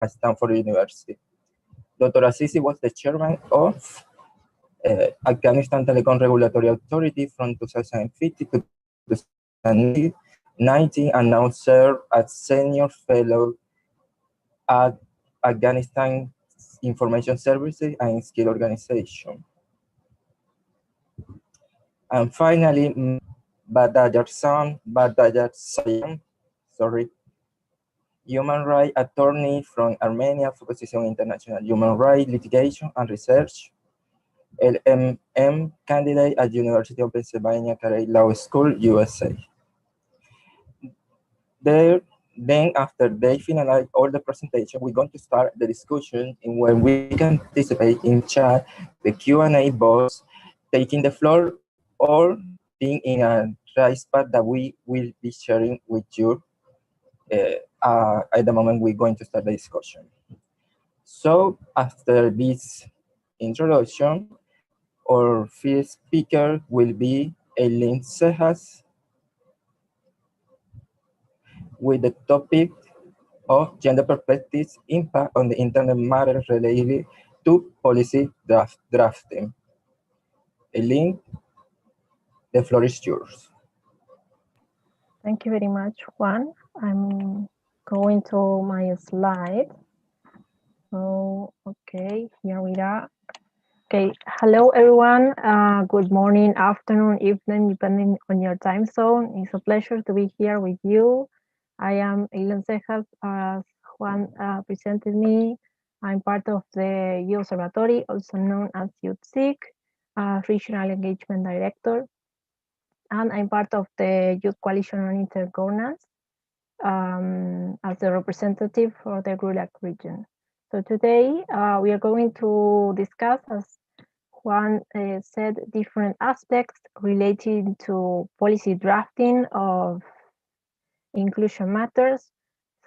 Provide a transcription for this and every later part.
at Stanford University. Dr. Azizi was the chairman of Afghanistan Telecom Regulatory Authority from 2050 to 2019, and now served as senior fellow at Afghanistan Information Services and Skill Organization. And finally, Baghdasaryan, human rights attorney from Armenia, focusing on international human rights litigation and research. LMM candidate at University of Pennsylvania Carey Law School, USA. Then after they finalize all the presentation, we're going to start the discussion in where we can participate in chat, the Q&A box, taking the floor, or being in a dry spot that we will be sharing with you at the moment we're going to start the discussion. So after this introduction, our first speaker will be Eileen Cejas with the topic of gender perspectives impact on the internet matters related to policy drafting. Eileen, the floor is yours. Thank you very much, Juan. I'm going to my slide. So, okay, here we are. Okay, hello everyone. Good morning, afternoon, evening, depending on your time zone. It's a pleasure to be here with you. I am Eileen Cejas, as Juan presented me. I'm part of the Youth Observatory, also known as YouthSIG, Regional Engagement Director. And I'm part of the Youth Coalition on Intergovernance as the representative for the GRULAC region. So today we are going to discuss, as Juan said, different aspects related to policy drafting of inclusion matters.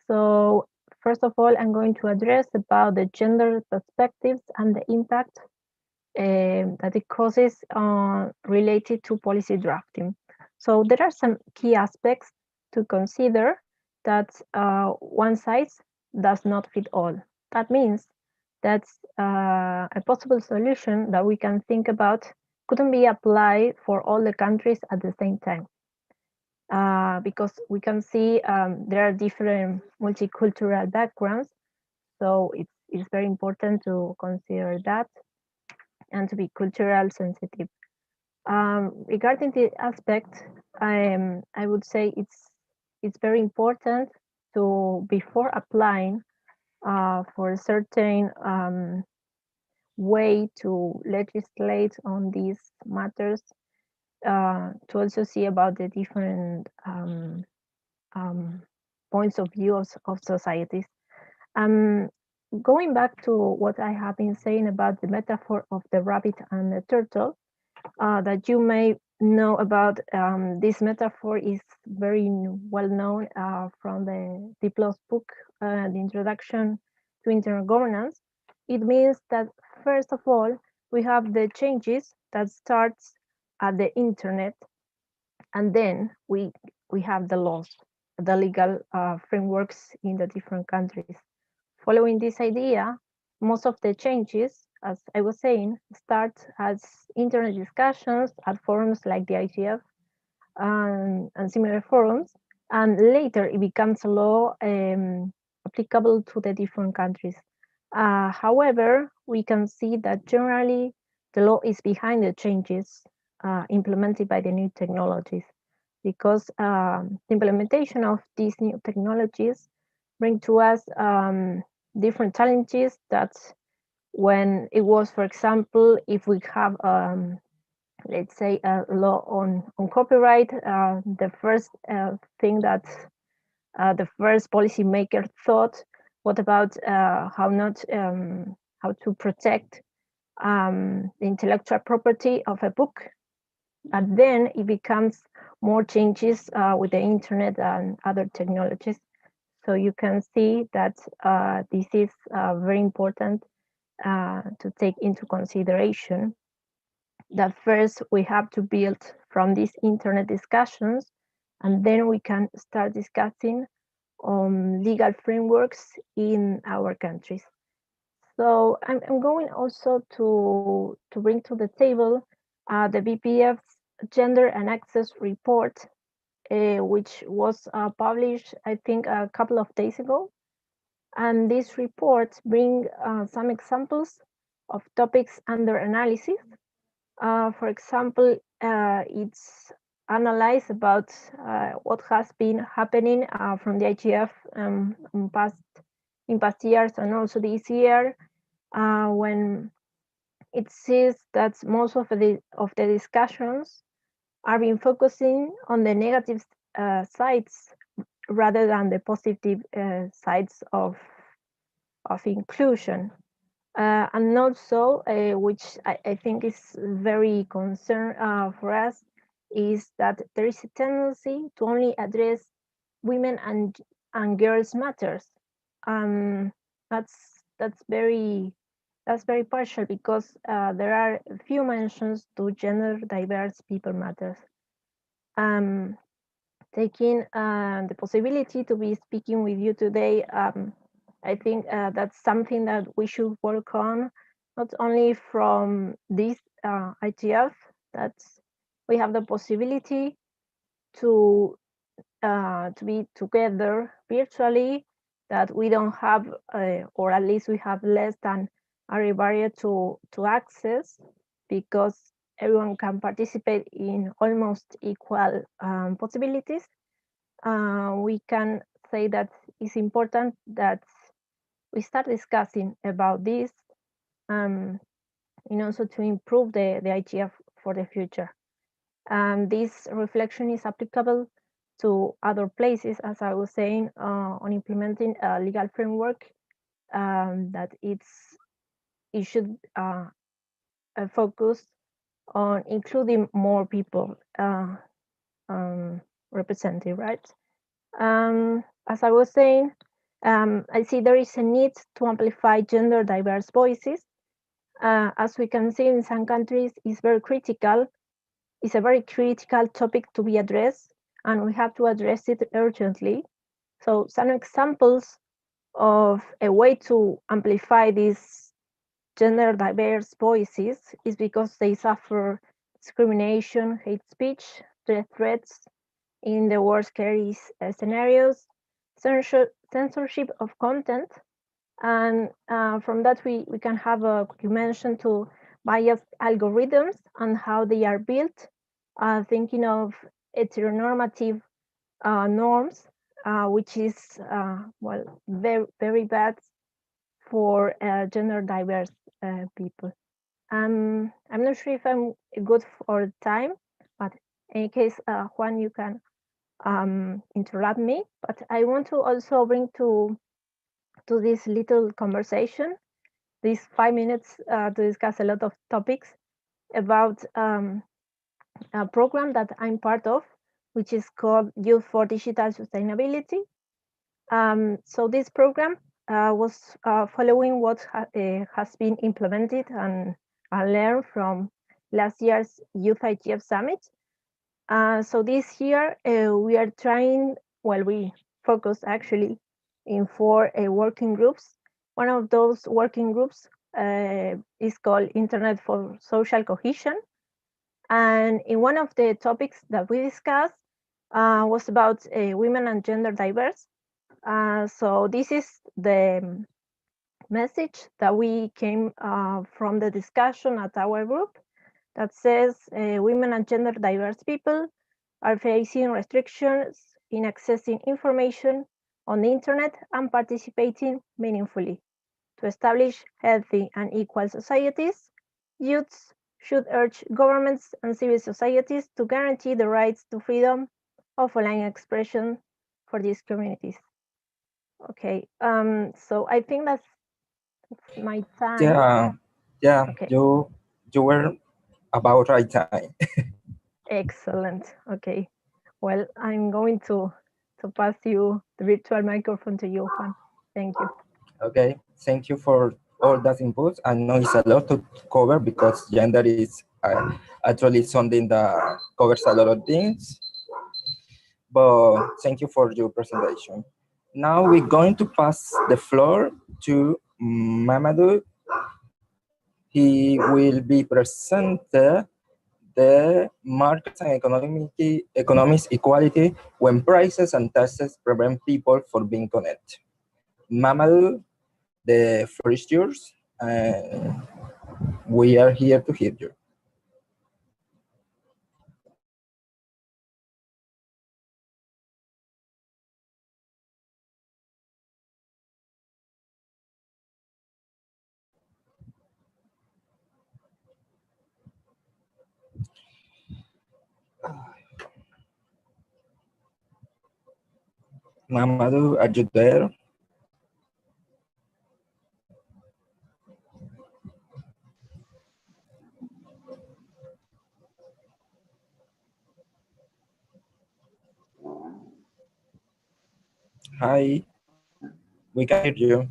So first of all, I'm going to address about the gender perspectives and the impact that it causes related to policy drafting. So there are some key aspects to consider that one size does not fit all. That means that a possible solution that we can think about couldn't be applied for all the countries at the same time. Because we can see there are different multicultural backgrounds, so it's very important to consider that and to be cultural sensitive. Regarding the aspect, I would say it's very important to, before applying for a certain way to legislate on these matters, to also see about the different points of view of societies. Going back to what I have been saying about the metaphor of the rabbit and the turtle, that you may know about, this metaphor is very well known from the Diplo's book, The Introduction to Intergovernance. It means that first of all, we have the changes that starts at the internet, and then we have the laws, the legal frameworks in the different countries. Following this idea, most of the changes, as I was saying, start as internet discussions at forums like the IGF and similar forums, and later it becomes a law applicable to the different countries. However, we can see that generally the law is behind the changes implemented by the new technologies, because the implementation of these new technologies bring to us different challenges that when it was, for example, if we have, let's say, a law on copyright, the first thing that the first policymaker thought, what about how to protect the intellectual property of a book? And then it becomes more changes with the internet and other technologies. So you can see that this is very important to take into consideration, that first we have to build from these internet discussions, and then we can start discussing on legal frameworks in our countries. So I'm going also to bring to the table the BPF's Gender and Access Report, which was published, I think, a couple of days ago. And these reports bring some examples of topics under analysis. For example, it's analyzed about what has been happening from the IGF in past years, and also this year, when it says that most of the discussions are being focusing on the negative sides rather than the positive sides of inclusion. And also, which I think is very concern for us, is that there is a tendency to only address women and girls matters. That's very partial, because there are few mentions to gender diverse people matters. Taking the possibility to be speaking with you today, I think that's something that we should work on, not only from this IGF, that we have the possibility to be together virtually, that we don't have, or at least we have less than a barrier to access, because everyone can participate in almost equal possibilities. We can say that it's important that we start discussing about this, and also to improve the IGF for the future. And this reflection is applicable to other places, as I was saying, on implementing a legal framework, that it should focus on including more people represented, right? As I was saying, I see there is a need to amplify gender diverse voices. As we can see in some countries, it's very critical. It's a very critical topic to be addressed, and we have to address it urgently. So some examples of a way to amplify these gender diverse voices is because they suffer discrimination, hate speech, threats in the worst case scenarios, censorship of content, and from that we can have a quick mention to biased algorithms and how they are built, thinking of heteronormative norms, which is well, very, very bad for gender diverse people. I'm not sure if I'm good for time, but in any case, Juan, you can interrupt me. But I want to also bring to this little conversation, these 5 minutes to discuss a lot of topics about a program that I'm part of, which is called Youth for Digital Sustainability. So this program was following what has been implemented and learned from last year's Youth IGF Summit. So this year we are trying, well, we focus actually in 4 working groups. One of those working groups is called Internet for Social Cohesion. And in one of the topics that we discussed was about women and gender diverse. So this is the message that we came from the discussion at our group, that says women and gender diverse people are facing restrictions in accessing information on the internet and participating meaningfully. To establish healthy and equal societies, youths should urge governments and civil societies to guarantee the rights to freedom of online expression for these communities. Okay, so I think that's my time. Yeah, Okay. you were about right time. Excellent. Okay. Well, I'm going to pass you the virtual microphone to you, Juan. Thank you. Okay, thank you for all that input. I know it's a lot to cover because gender is actually something that covers a lot of things. But thank you for your presentation. Now we're going to pass the floor to Mamadou. He will be presenting the markets and economics equality when prices and taxes prevent people from being connected. Mamadou, the floor is yours, and we are here to hear you. Mamadou, are you there? Hi, we can hear you.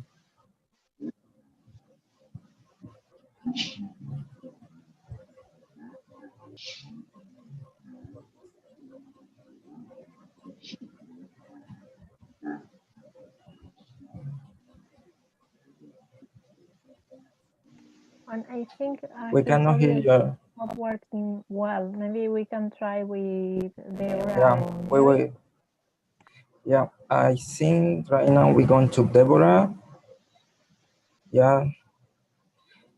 And I think We his cannot hear audio is you. not working well. Maybe we can try with Debora. Yeah, we will. Yeah, I think right now we're going to Debora. Yeah,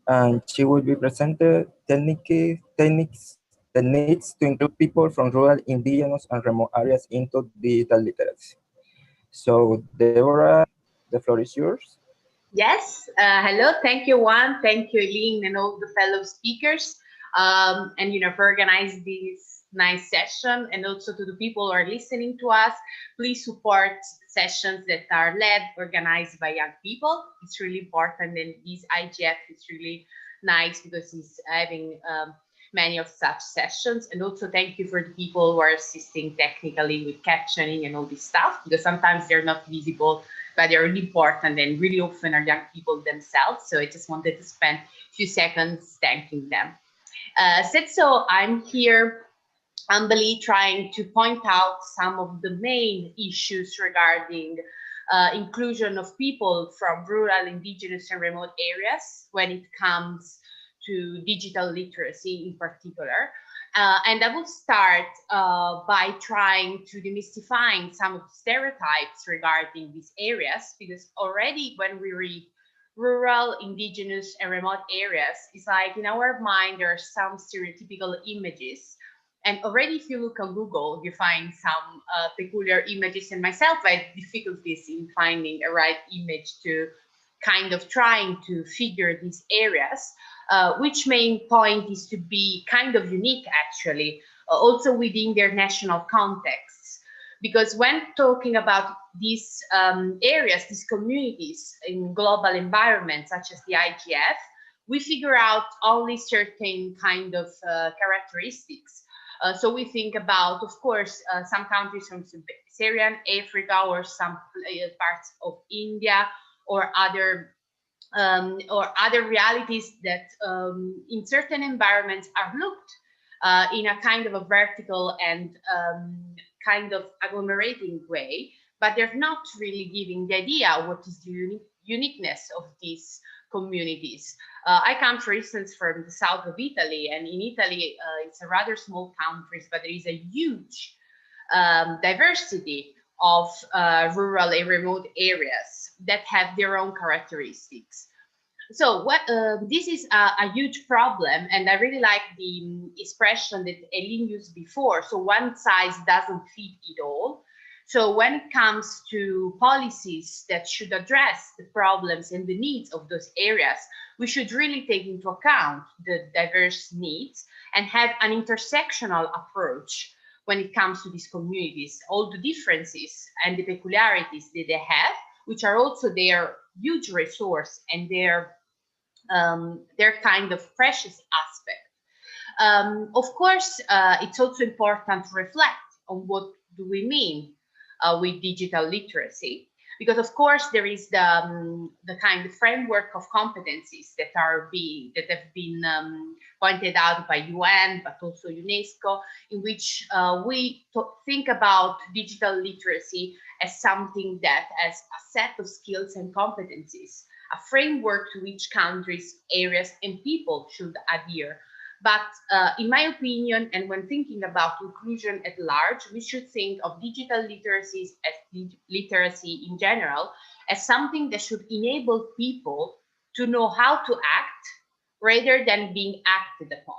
and she will be presented techniques, the needs to include people from rural, indigenous, and remote areas into digital literacy. So, Debora, the floor is yours. Yes, hello, thank you, Juan, thank you, Eileen, and all the fellow speakers, and for organizing this nice session, and also to the people who are listening to us. Please support sessions that are led, organized by young people. It's really important, and this IGF is really nice because it's having many of such sessions. And also thank you for the people who are assisting technically with captioning and all this stuff, because sometimes they're not visible, but they're really important and really often are young people themselves. So I just wanted to spend a few seconds thanking them. So I'm here humbly trying to point out some of the main issues regarding inclusion of people from rural, indigenous, and remote areas when it comes to digital literacy in particular. And I will start by trying to demystifying some of the stereotypes regarding these areas, because already when we read rural, indigenous, and remote areas, it's like in our mind there are some stereotypical images. And already if you look on Google, you find some peculiar images, and myself I had difficulties in finding a right image to kind of trying to figure these areas, which main point is to be kind of unique actually, also within their national contexts. Because when talking about these areas, these communities in global environments such as the IGF, we figure out only certain kind of characteristics. So we think about, of course, some countries from Sub-Saharan Africa or some parts of India or other realities that in certain environments are looked in a kind of a vertical and kind of agglomerating way, but they're not really giving the idea of what is the uniqueness of these communities. I come, for instance, from the south of Italy, and in Italy, it's a rather small country, but there is a huge diversity of rural and remote areas that have their own characteristics. So this is a huge problem, and I really like the expression that Eileen used before. So one size doesn't fit it all. So when it comes to policies that should address the problems and the needs of those areas, we should really take into account the diverse needs and have an intersectional approach when it comes to these communities, all the differences and the peculiarities that they have, which are also their huge resource and their kind of precious aspect. Of course, it's also important to reflect on what do we mean with digital literacy, because of course there is the kind of framework of competencies that have been pointed out by UN, but also UNESCO, in which we think about digital literacy as something that has a set of skills and competencies, a framework to which countries, areas, and people should adhere. But in my opinion, and when thinking about inclusion at large, we should think of digital literacies as literacy in general as something that should enable people to know how to act rather than being acted upon.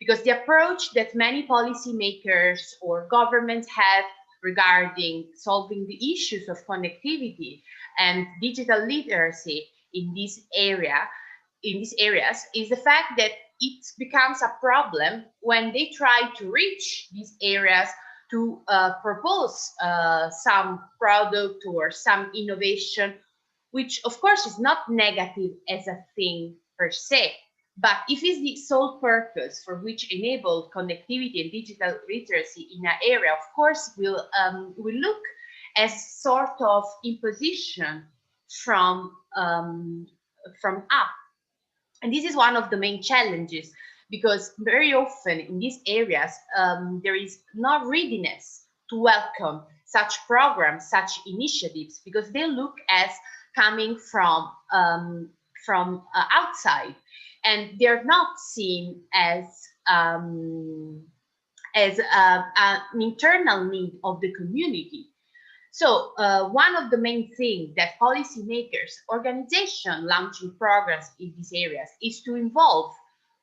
Because the approach that many policymakers or governments have regarding solving the issues of connectivity and digital literacy in this area, in these areas, is the fact that it becomes a problem when they try to reach these areas to propose some product or some innovation, which of course is not negative as a thing per se, but if it's the sole purpose for which enable connectivity and digital literacy in an area, of course, will look as sort of imposition from up. And this is one of the main challenges, because very often in these areas, there is no readiness to welcome such programs, such initiatives, because they look as coming from outside, and they're not seen as an internal need of the community. So one of the main things that policymakers, organizations launching programs in these areas is to involve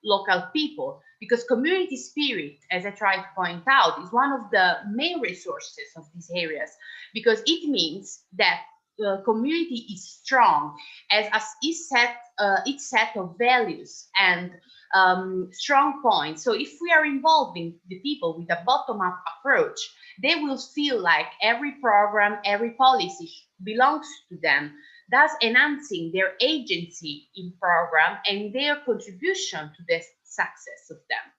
local people, because community spirit, as I tried to point out, is one of the main resources of these areas, because it means that the community is strong as its set of values and strong points. So if we are involving the people with a bottom-up approach, they will feel like every program, every policy belongs to them, thus enhancing their agency in program and their contribution to the success of them.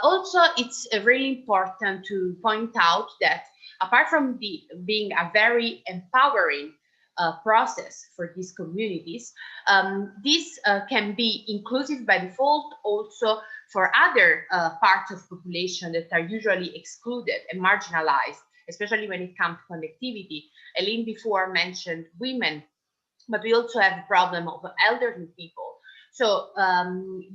Also, it's really important to point out that apart from being a very empowering process for these communities, this can be inclusive by default also for other parts of population that are usually excluded and marginalized, especially when it comes to connectivity. Eileen before mentioned women, but we also have the problem of elderly people. So having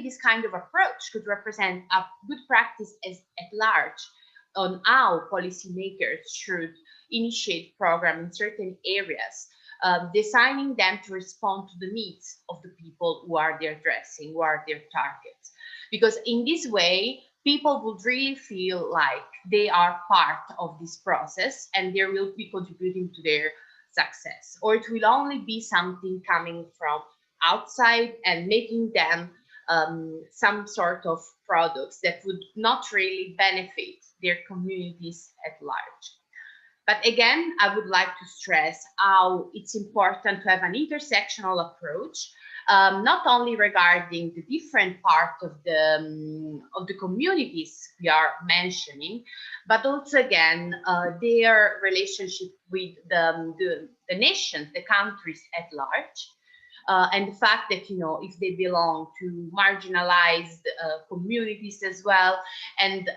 this kind of approach could represent a good practice at large on how policymakers should initiate programs in certain areas, designing them to respond to the needs of the people who are they addressing, who are their targets. Because in this way, people would really feel like they are part of this process and they will be contributing to their success, or it will only be something coming from outside and making them some sort of products that would not really benefit their communities at large. But again, I would like to stress how it's important to have an intersectional approach, not only regarding the different parts of the communities we are mentioning, but also again their relationship with the nations, the countries at large. And the fact that, you know, if they belong to marginalized communities as well, and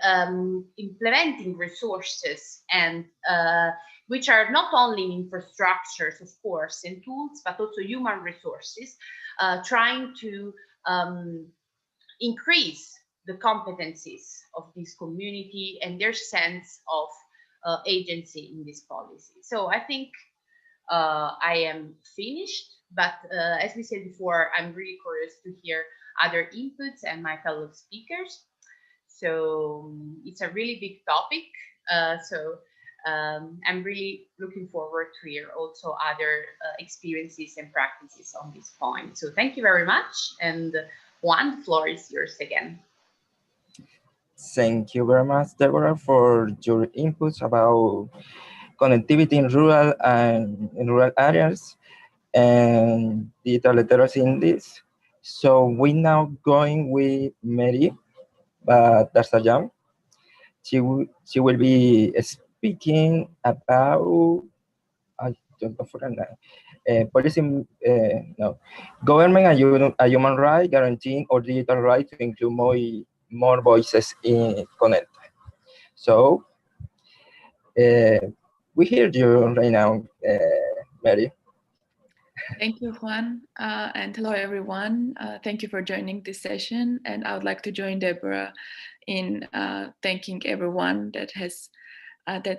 implementing resources and which are not only infrastructures, of course, and tools, but also human resources, trying to increase the competencies of this community and their sense of agency in this policy. So I think I am finished. But as we said before, I'm really curious to hear other inputs and my fellow speakers. So it's a really big topic. I'm really looking forward to hear also other experiences and practices on this point. So thank you very much. And Juan, the floor is yours again. Thank you very much, Debora, for your inputs about connectivity in rural and in rural areas and digital literacy in this. So we now going with Meri Baghdasaryan. She will be speaking about policy, government a human right guaranteeing or digital right to include more voices in Connect. So We hear you right now, Meri. Thank you, Juan, and hello, everyone. Thank you for joining this session, and I would like to join Debora in thanking everyone that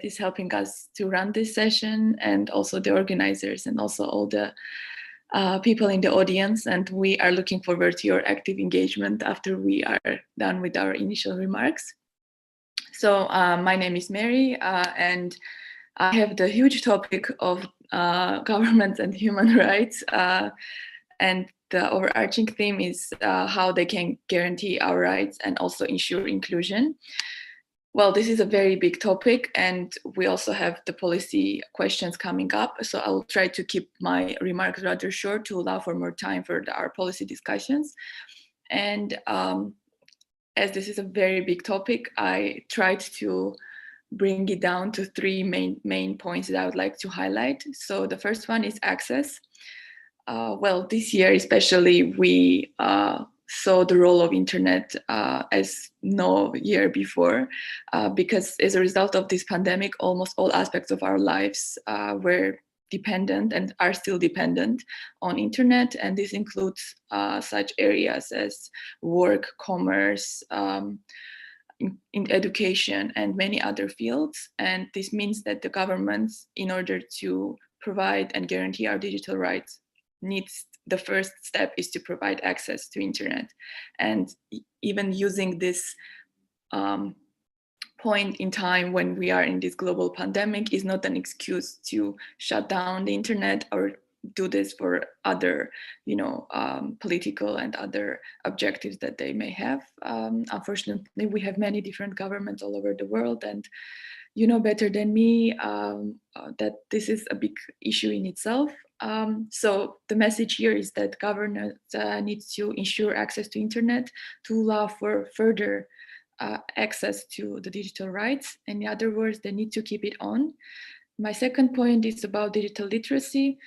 is helping us to run this session, and also the organizers, and also all the people in the audience. And we are looking forward to your active engagement after we are done with our initial remarks. So my name is Meri, and I have the huge topic of government and human rights, and the overarching theme is how they can guarantee our rights and also ensure inclusion. Well, this is a very big topic, and we also have the policy questions coming up, so I'll try to keep my remarks rather short to allow for more time for our policy discussions. And as this is a very big topic, I tried to bring it down to three main points that I would like to highlight. So the first one is access. Well, this year especially, we saw the role of internet as no year before, because as a result of this pandemic, almost all aspects of our lives were dependent and are still dependent on internet, and this includes such areas as work, commerce, in education, and many other fields. And this means that the governments, in order to provide and guarantee our digital rights, the first step is to provide access to internet. And even using this point in time when we are in this global pandemic is not an excuse to shut down the internet or do this for other, political and other objectives that they may have. Unfortunately, we have many different governments all over the world, and you know better than me that this is a big issue in itself. So the message here is that governments need to ensure access to internet to allow for further access to the digital rights. In other words, they need to keep it on. My second point is about digital literacy.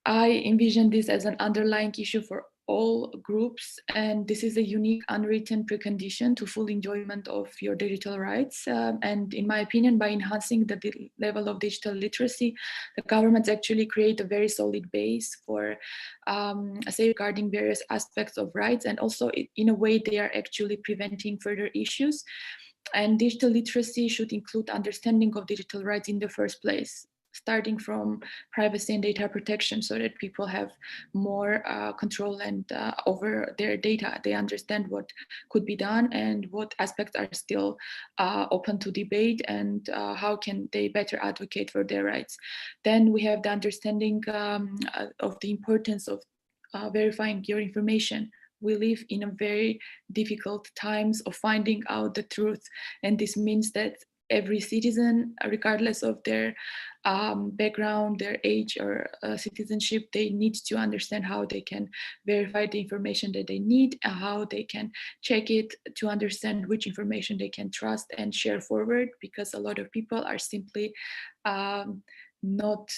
I envision this as an underlying issue for all groups, and this is a unique unwritten precondition to full enjoyment of your digital rights. And in my opinion, by enhancing the level of digital literacy, the governments actually create a very solid base for safeguarding various aspects of rights, and also in a way they are actually preventing further issues. And digital literacy should include understanding of digital rights in the first place, starting from privacy and data protection, so that people have more control and over their data. They understand what could be done and what aspects are still open to debate, and how can they better advocate for their rights. Then we have the understanding of the importance of verifying your information. We live in a very difficult times of finding out the truth, and this means that every citizen, regardless of their background, their age, or citizenship, they need to understand how they can verify the information that they need, how they can check it to understand which information they can trust and share forward, because a lot of people are simply not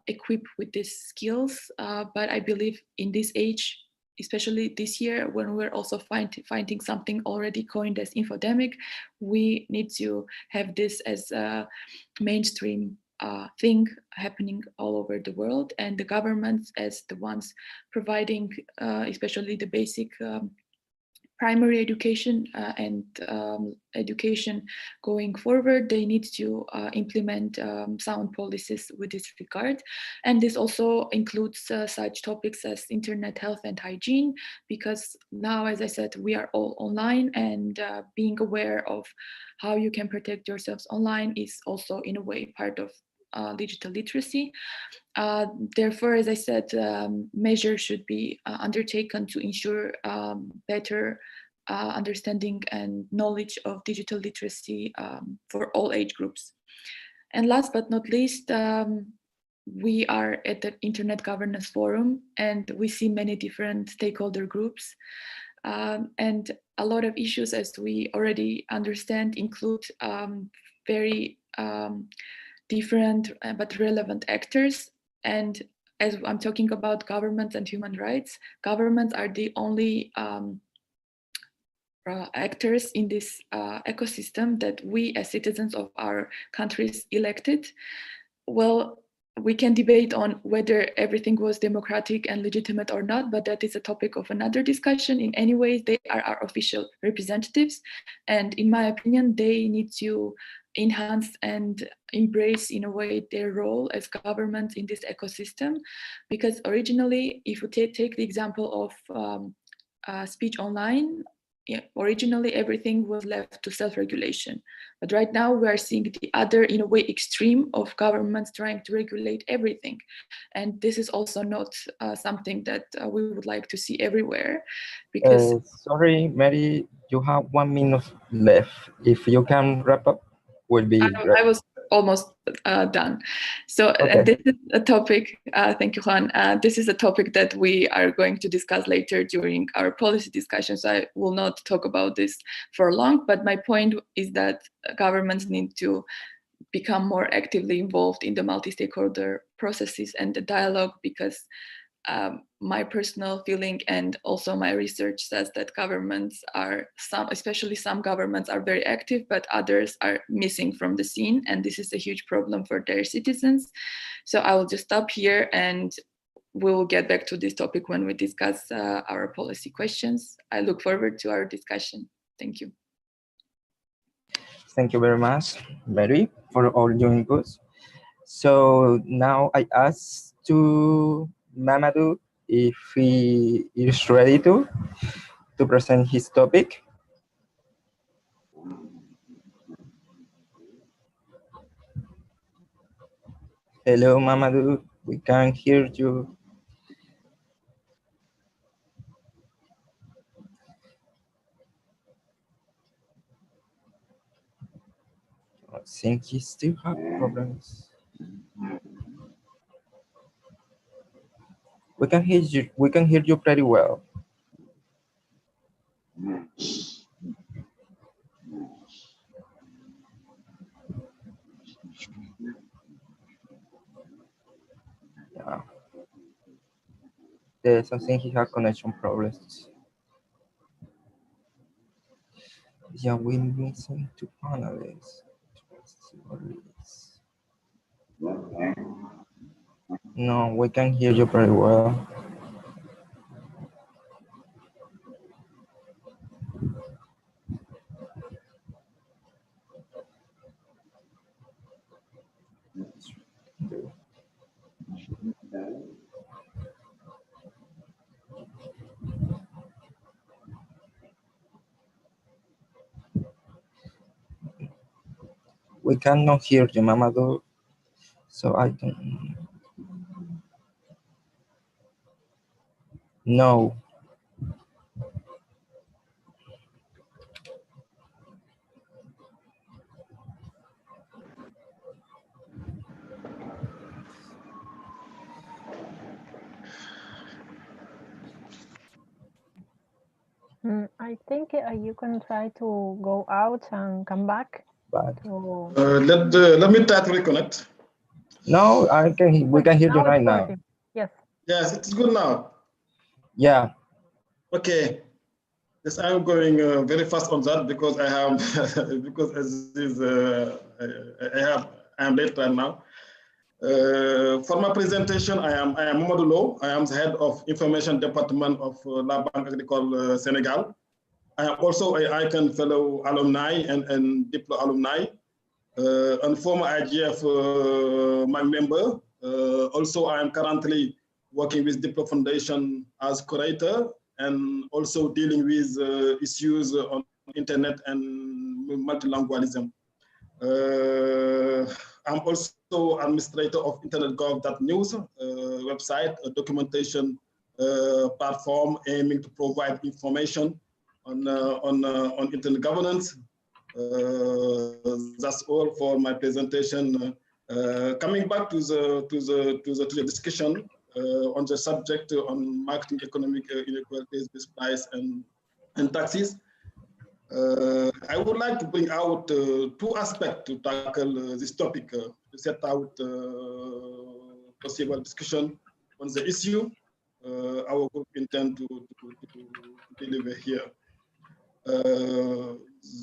equipped with these skills. But I believe in this age, especially this year, when we're also finding something already coined as infodemic, we need to have this as a mainstream thing happening all over the world, and the governments as the ones providing especially the basic primary education and education going forward, they need to implement sound policies with this regard. And this also includes such topics as internet health and hygiene, because now, as I said, we are all online, and being aware of how you can protect yourselves online is also in a way part of digital literacy. Therefore, as I said, measures should be undertaken to ensure better understanding and knowledge of digital literacy for all age groups. And last but not least, we are at the Internet Governance Forum, and we see many different stakeholder groups. And a lot of issues, as we already understand, include very different but relevant actors. And as I'm talking about governments and human rights, governments are the only actors in this ecosystem that we as citizens of our countries elected. Well, we can debate on whether everything was democratic and legitimate or not, but that is a topic of another discussion. In any way, they are our official representatives. And in my opinion, they need to enhance and embrace in a way their role as governments in this ecosystem. Because originally, if we take the example of speech online, originally everything was left to self-regulation. But right now we are seeing the other, in a way, extreme of governments trying to regulate everything. And this is also not something that we would like to see everywhere. Because sorry, Meri, you have 1 minute left. If you can wrap up, will be great. I was almost done. So Okay. this is a topic, thank you, Juan. This is a topic that we are going to discuss later during our policy discussions. I will not talk about this for long, but my point is that governments need to become more actively involved in the multi-stakeholder processes and the dialogue, because my personal feeling and also my research says that governments are, especially some governments are very active, but others are missing from the scene, and this is a huge problem for their citizens. So I will just stop here and we will get back to this topic when we discuss our policy questions. I look forward to our discussion. Thank you. Thank you very much, Meri, for all your inputs. So now I ask to Mamadou if he is ready to present his topic. Hello, Mamadou, we can't hear you. I think he still have problems. We can hear you. We can hear you pretty well. Yeah. There's something he has connection problems. Yeah, we're missing 2 panelists. No, we can hear you pretty well. We cannot hear you, Mamadou. So I don't. No. I think you can try to go out and come back. But let me try to reconnect. no, I can. We can hear you right now. Yes. Yes, it's good now. Yeah. Okay. Yes, I'm going very fast on that because I have because as is I am late right now. For my presentation, I am Mamadou. I am the head of information department of La Banque Agricole Senegal. I am also a ICANN fellow alumni and Diplo alumni, and former IGF my member. Also, I am currently working with Diplo Foundation as curator and also dealing with issues on internet and multilingualism. I'm also administrator of internetgov.news website, a documentation platform aiming to provide information on internet governance. That's all for my presentation. Coming back to the discussion on the subject on marketing economic inequalities, this price and taxes. I would like to bring out 2 aspects to tackle this topic, to set out possible discussion on the issue our group intend to deliver here.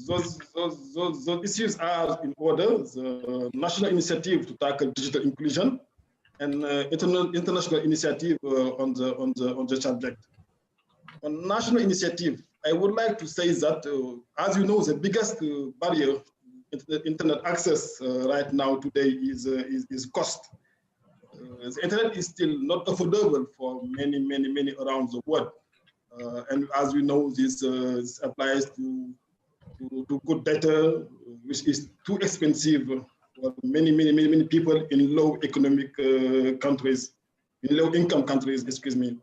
Those issues are in order: the national initiative to tackle digital inclusion and international initiative on the subject. On national initiative, I would like to say that, as you know, the biggest barrier to internet access right now today is cost. The internet is still not affordable for many around the world. And as we know, this applies to good data, which is too expensive for many people in low economic countries, in low income countries, excuse me.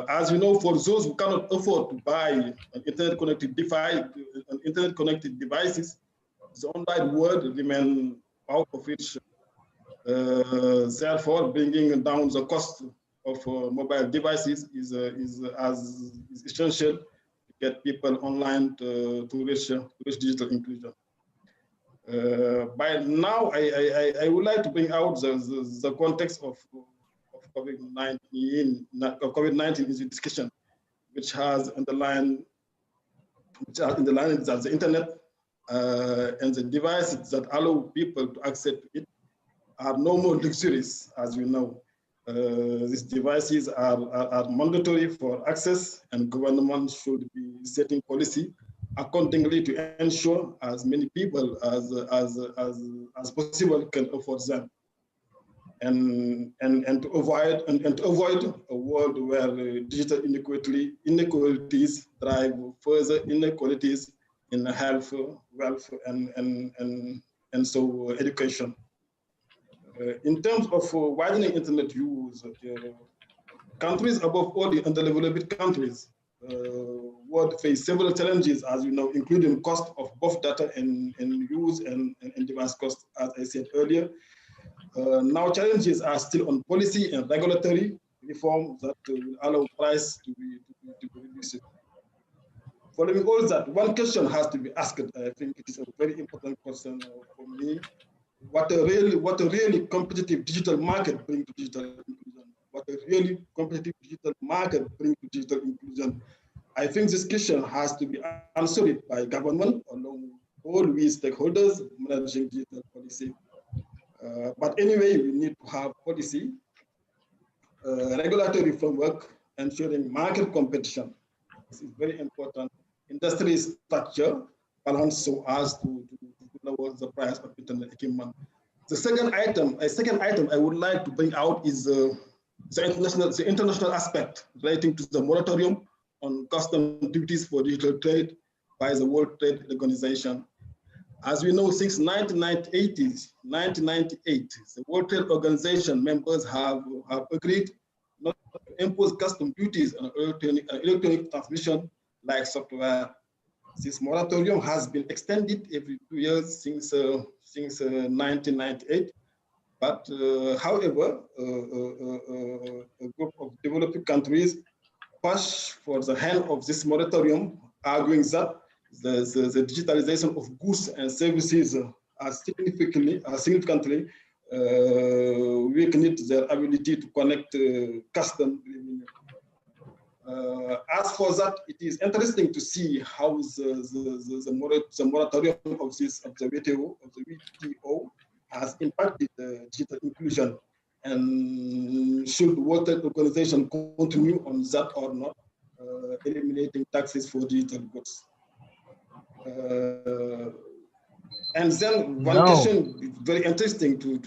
As you know, for those who cannot afford to buy an internet-connected devices, the online world remains out of reach. Therefore, bringing down the cost of mobile devices is essential to get people online to reach digital inclusion. By now, I would like to bring out the context of COVID-19 in the discussion, which has underlined that the internet and the devices that allow people to access it are no more luxuries, as we know. These devices are mandatory for access, and government should be setting policy accordingly to ensure as many people as possible can afford them, and to avoid a world where digital inequalities drive further inequalities in health, wealth, and so education. In terms of widening internet use, countries, above all the underdeveloped countries, would face several challenges, as you know, including cost of both data and use and device cost, as I said earlier. Now challenges are still on policy and regulatory reform that will allow price to be reduced. Following all that, one question has to be asked. I think it is a very important question for me. What a really competitive digital market brings to digital inclusion? What a really competitive digital market brings to digital inclusion? I think this question has to be answered by government along all we stakeholders managing digital policy. But anyway, we need to have policy, regulatory framework, ensuring market competition. This is very important. Industry structure balance so as to lower the price of internet equipment. The second item I would like to bring out is the international aspect relating to the moratorium on custom duties for digital trade by the World Trade Organization. As we know, since 1998, the World Trade Organization members have agreed not to impose custom duties on electronic transmission like software. This moratorium has been extended every 2 years since 1998. But however, a group of developing countries push for the end of this moratorium, arguing that the digitalization of goods and services are significantly weakened their ability to connect custom revenue. As for that, it is interesting to see how the moratorium of this WTO has impacted digital inclusion, and should the World Trade Organization continue on that or not, eliminating taxes for digital goods. And then one question very interesting to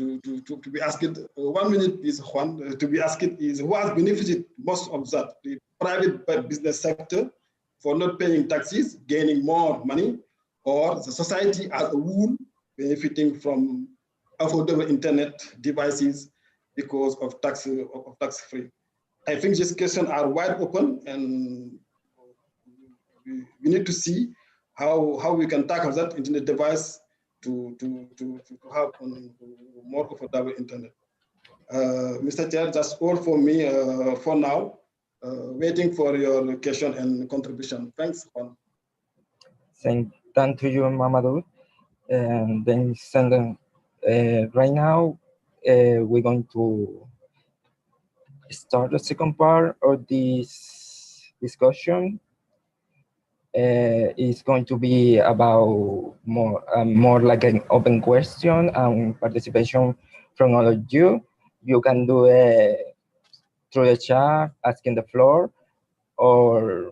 be asked. 1 minute, please, Juan. To be asked is who has benefited most of that? The private business sector for not paying taxes, gaining more money, or the society as a whole benefiting from affordable internet devices because of tax free? I think these questions are wide open, and we need to see how we can tackle that internet device to have more affordable internet. Mr. Chair, that's all for me for now. Waiting for your question and contribution. Thanks, Juan. Thank you, Mamadou. And then right now, we're going to start the second part of this discussion. It's going to be about more like an open question and participation from all of you. You can do it through the chat, asking the floor, or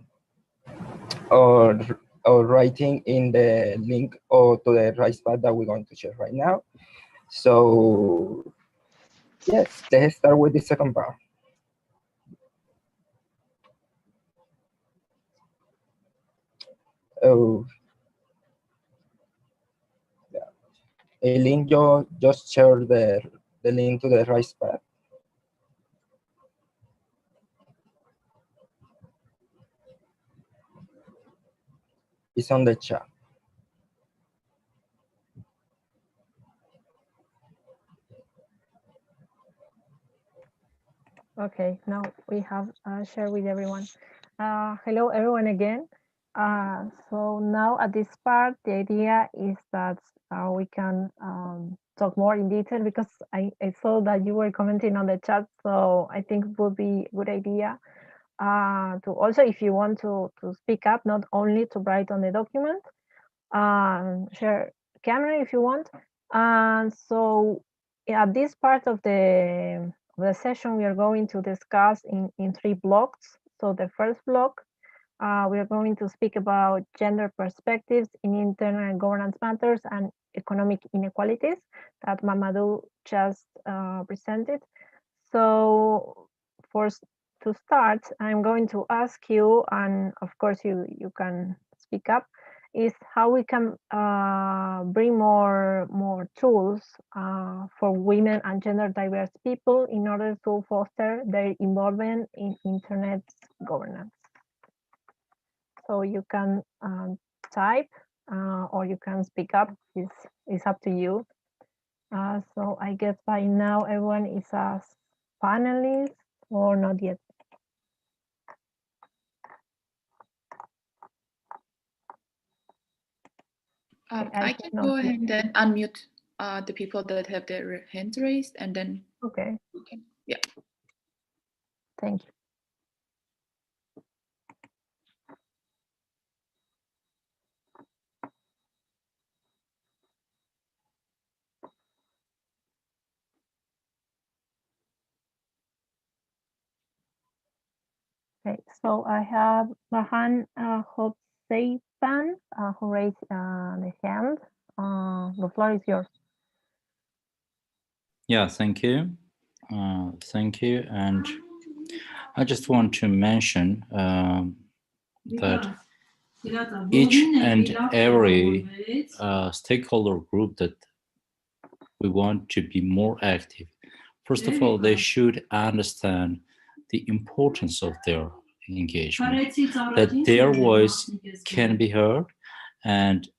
or or writing in the link or to the right pad that we're going to share right now. So yes, let's start with the second part. Oh, yeah. Eileen, you just share the link to the right pad. It's on the chat. Okay, now we have shared with everyone. Hello, everyone again. So now at this part, the idea is that we can talk more in detail because I saw that you were commenting on the chat, so I think it would be a good idea to also, if you want to speak up, not only to write on the document, share camera if you want. And so at this part of the session, we are going to discuss in 3 blocks. So the first block, we are going to speak about gender perspectives in internal governance matters and economic inequalities that Mamadou just presented. So to start, I'm going to ask you, and of course you can speak up, is how we can bring more tools for women and gender diverse people in order to foster their involvement in internet governance. So you can type or you can speak up, it's up to you. So I guess by now everyone is a panelist or not yet. I can go ahead and unmute the people that have their hands raised, and then okay. Yeah. Thank you. Okay, so I have Rahan Hopseipan who raised the hand. The floor is yours. Yeah, thank you. Thank you. And I just want to mention that each and every stakeholder group that we want to be more active, first of all, they should understand the importance of their engagement, that their voice can be heard and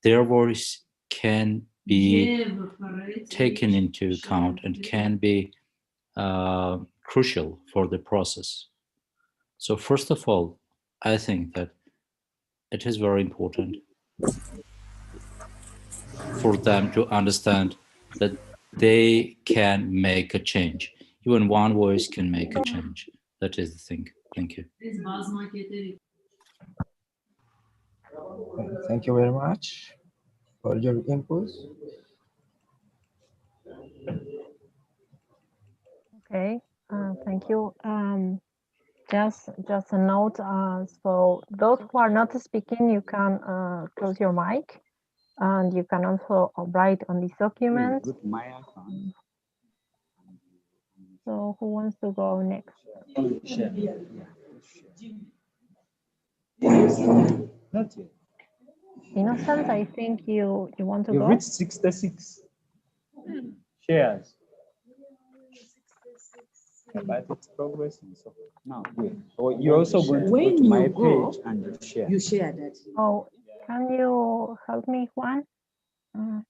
their voice can be taken into account and can be crucial for the process. So first of all, I think that it is very important for them to understand that they can make a change. Even one voice can make a change. That is the thing. Thank you. Thank you very much for your inputs. Okay, thank you. Just a note. So those who are not speaking, you can close your mic, and you can also write on this document. So who wants to go next? Not yet. Innocent, I think you want to You go. reached 66 shares. But it's progressing. So now, wait. Or you're also going to go to my page and share. You share that. Oh, can you help me, Juan?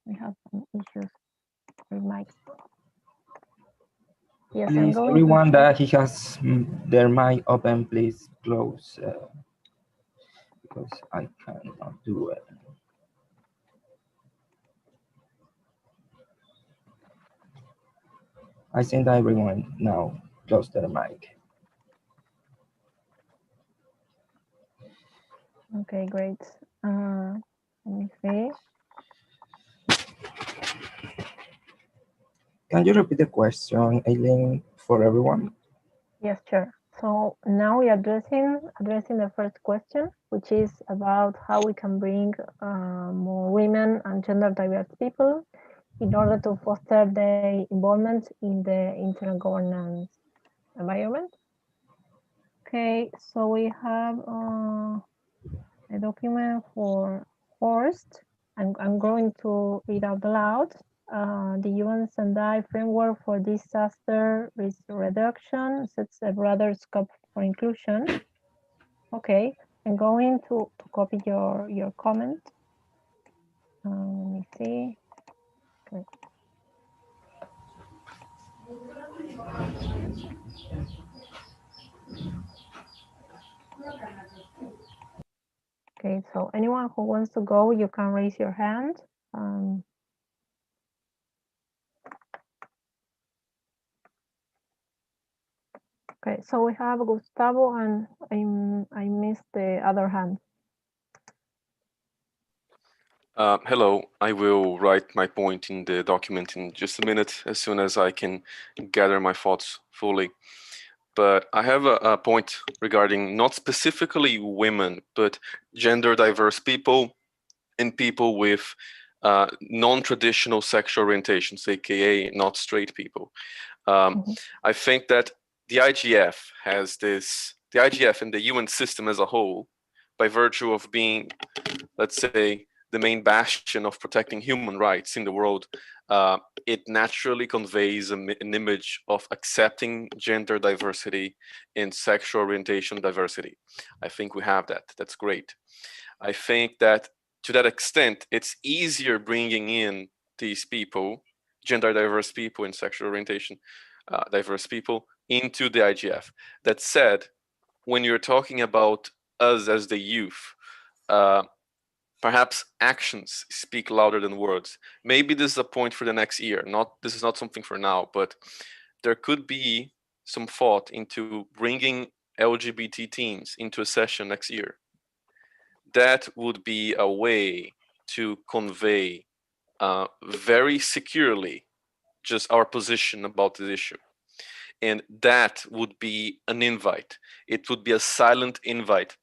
We have some issues with mic. Yes, Please, everyone that he has their mic open, please close because I cannot do it. I think that everyone now close their mic. Okay, great. Let me see. Can you repeat the question, Eileen, for everyone? Yes, sure. So now we are addressing the first question, which is about how we can bring more women and gender diverse people in order to foster their involvement in the internal governance environment. Okay, so we have a document for first. I'm going to read out loud. The UN Sendai framework for disaster risk reduction sets a broader scope for inclusion. Okay, I'm going to copy your comment. Let me see. Okay. Okay, so anyone who wants to go, you can raise your hand. Okay, so we have Gustavo, and I missed the other hand. Hello, I will write my point in the document in just a minute, as soon as I can gather my thoughts fully. But I have a point regarding not specifically women, but gender diverse people and people with non-traditional sexual orientations, aka not straight people. I think that the IGF has this, the IGF and the UN system as a whole, by virtue of being, let's say, the main bastion of protecting human rights in the world, it naturally conveys an image of accepting gender diversity and sexual orientation diversity. I think we have that. That's great. I think that to that extent, it's easier bringing in these people, gender diverse people and sexual orientation diverse people, into the IGF. That said, when you're talking about us as the youth, perhaps actions speak louder than words. Maybe this is a point for the next year. This is not something for now, but there could be some thought into bringing LGBT teams into a session next year. That would be a way to convey very securely just our position about this issue. And that would be an invite. It would be a silent invite.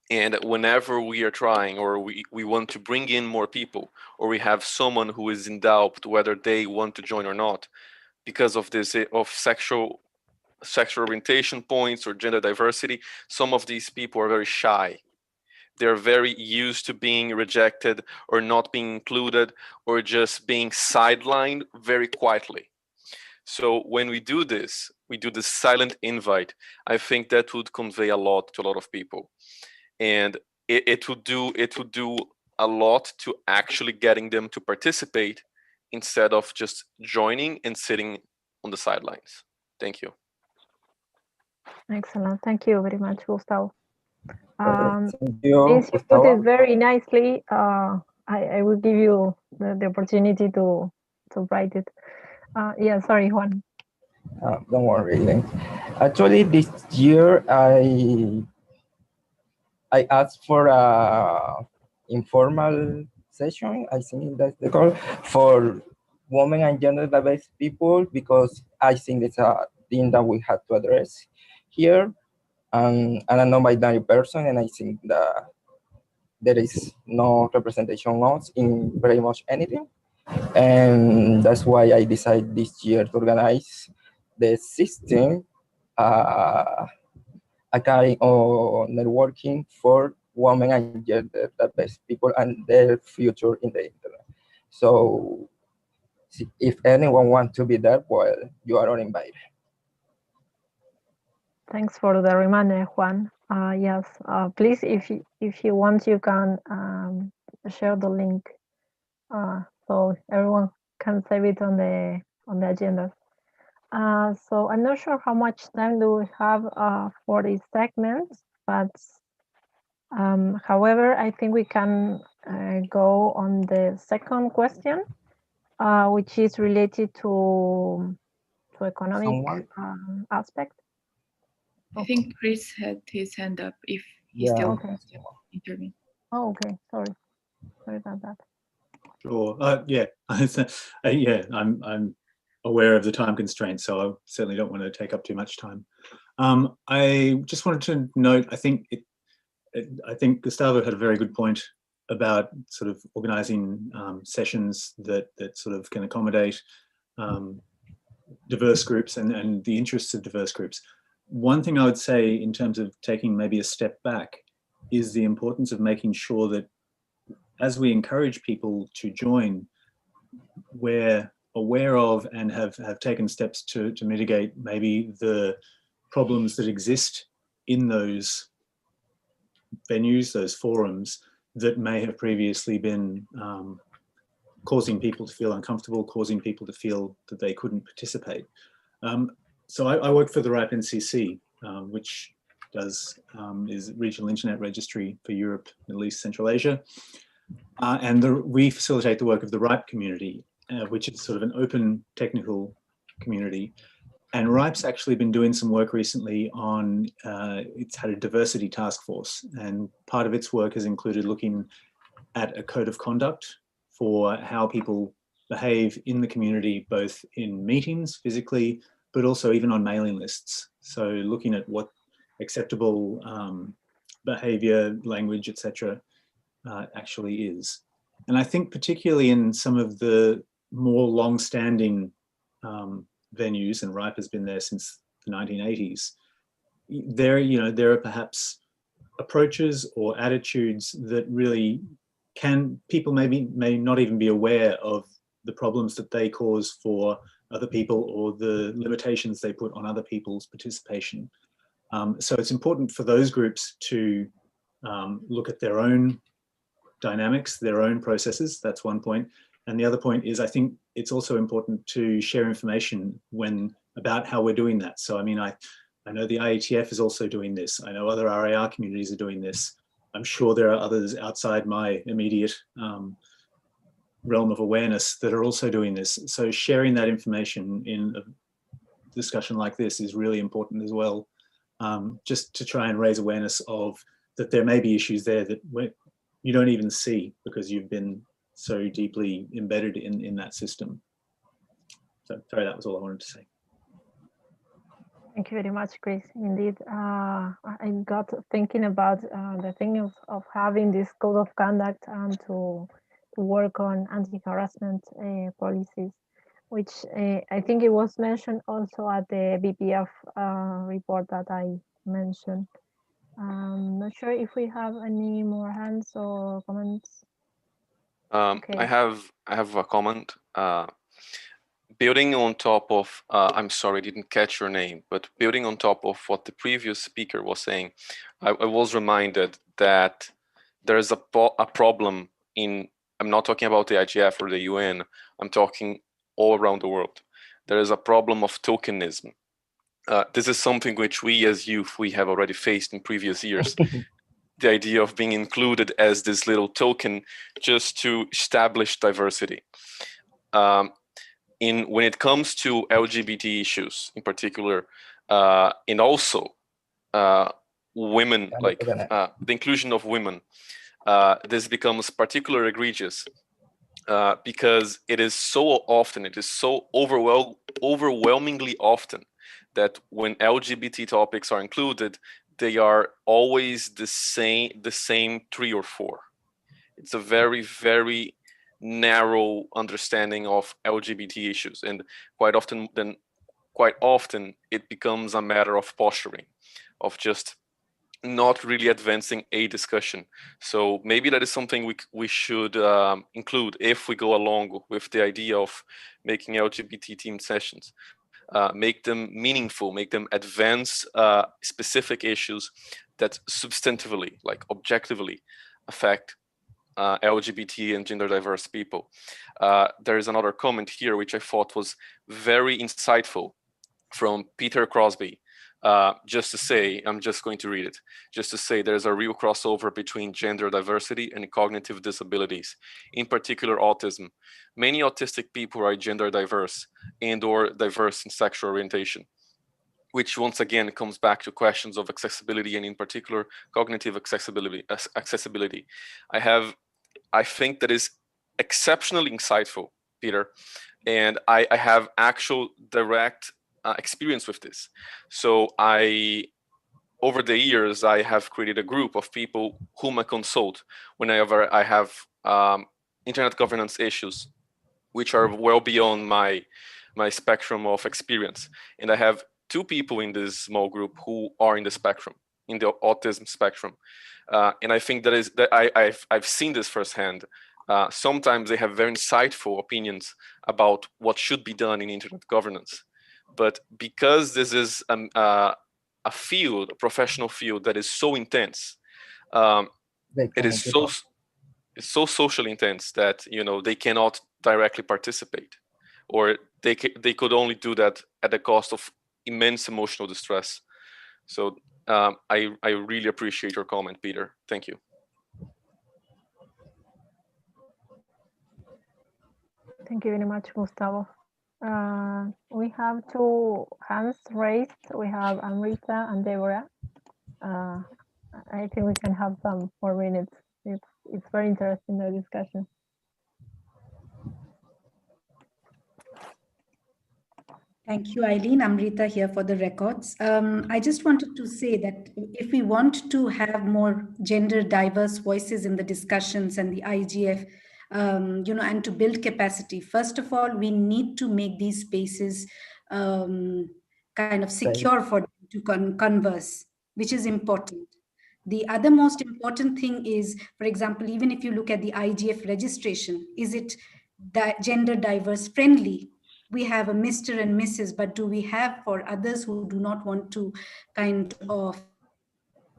And whenever we are trying, or we want to bring in more people, or we have someone who is in doubt whether they want to join or not, because of this, of sexual orientation points or gender diversity, some of these people are very shy. They're very used to being rejected or not being included or just being sidelined very quietly. So when we do this silent invite, I think that would convey a lot to a lot of people. And it would do a lot to actually getting them to participate instead of just joining and sitting on the sidelines. Thank you. Excellent. Thank you very much, Gustavo. Thank you, Since you put it very nicely, I will give you the opportunity to write it. Yeah, sorry, Juan. Don't worry, Eileen. Actually, this year I asked for a informal session, I think that's the call, for women and gender diverse people, because I think it's a thing that we have to address here. And I'm not binary person, and I think that there is no representation of us in very much anything. And that's why I decided this year to organize the system, a kind of networking for women and gender diverse people and their future in the internet. So if anyone wants to be there, well, you are all invited. Thanks for the reminder, Juan. Yes, please, if you want, you can share the link so everyone can save it on the agenda. So I'm not sure how much time do we have for this segment, but however, I think we can go on the second question, which is related to economic aspect. I think Chris had his hand up. If He still Okay. intervened. Oh, okay. Sorry about that. Sure. Yeah. Yeah. I'm aware of the time constraints, so I certainly don't want to take up too much time. I just wanted to note. I think Gustavo had a very good point about sort of organising sessions that sort of can accommodate diverse groups and the interests of diverse groups. One thing I would say in terms of taking maybe a step back is the importance of making sure that as we encourage people to join, we're aware of and have taken steps to mitigate maybe the problems that exist in those venues, those forums that may have previously been causing people to feel uncomfortable, causing people to feel that they couldn't participate. So I work for the RIPE NCC, which is Regional Internet Registry for Europe, Middle East, Central Asia. And we facilitate the work of the RIPE community, which is sort of an open technical community. And RIPE's actually been doing some work recently on, it's had a diversity task force, and part of its work has included looking at a code of conduct for how people behave in the community, both in meetings physically, but also even on mailing lists. So looking at what acceptable behavior, language, etc. Actually is. And I think particularly in some of the more long-standing venues, and RIPE has been there since the 1980s, there are perhaps approaches or attitudes that really people may not even be aware of the problems that they cause for other people or the limitations they put on other people's participation. So it's important for those groups to look at their own dynamics, their own processes. That's one point. And the other point is, I think it's also important to share information about how we're doing that. So, I mean, I know the IETF is also doing this. I know other RAR communities are doing this. I'm sure there are others outside my immediate realm of awareness that are also doing this. So sharing that information in a discussion like this is really important as well, just to try and raise awareness of that there may be issues there that you don't even see because you've been so deeply embedded in that system. So sorry, that was all I wanted to say. Thank you very much, Chris. Indeed, I got thinking about the thing of having this code of conduct and to work on anti-harassment policies, which I think it was mentioned also at the BPF report that I mentioned. Not sure if we have any more hands or comments. Okay. I have a comment. Building on top of, I'm sorry, I didn't catch your name, but building on top of what the previous speaker was saying, I was reminded that there is a problem I'm not talking about the IGF or the UN, I'm talking all around the world. There is a problem of tokenism. This is something which we as youth, we have already faced in previous years. The idea of being included as this little token just to establish diversity. When it comes to LGBT issues in particular, and also women, like the inclusion of women, this becomes particularly egregious because it is so overwhelmingly often that when LGBT topics are included, they are always the same 3 or 4. It's a very, very narrow understanding of LGBT issues, and quite often it becomes a matter of posturing, of just not really advancing a discussion. So maybe that is something we should include if we go along with the idea of making LGBT themed sessions. Make them meaningful, make them advance specific issues that substantively, like objectively, affect LGBT and gender diverse people. There is another comment here which I thought was very insightful from Peter Crosby. Just to say, I'm just going to read it, just to say there's a real crossover between gender diversity and cognitive disabilities, in particular autism. Many autistic people are gender diverse and or diverse in sexual orientation. which once again comes back to questions of accessibility, and in particular cognitive accessibility. I think that is exceptionally insightful, Peter, and I have actual direct experience with this. So over the years, I have created a group of people whom I consult whenever I have internet governance issues, which are well beyond my spectrum of experience. And I have 2 people in this small group who are in the spectrum, in the autism spectrum. And I think that I've seen this firsthand. Sometimes they have very insightful opinions about what should be done in internet governance. But because this is a field, a professional field that is so intense, it is so socially intense that they cannot directly participate, or they could only do that at the cost of immense emotional distress. So I really appreciate your comment, Peter. Thank you. Thank you very much, Gustavo. We have 2 hands raised. We have Amrita and Debora. I think we can have some 4 minutes. It's very interesting, the discussion. Thank you, Eileen. Amrita here for the records. I just wanted to say that if we want to have more gender diverse voices in the discussions and the IGF, and to build capacity, first of all, we need to make these spaces kind of secure for them to converse, which is important. The other most important thing is, for example, even if you look at the IGF registration, is it gender diverse friendly? We have a Mr. and Mrs., but do we have for others who do not want to kind of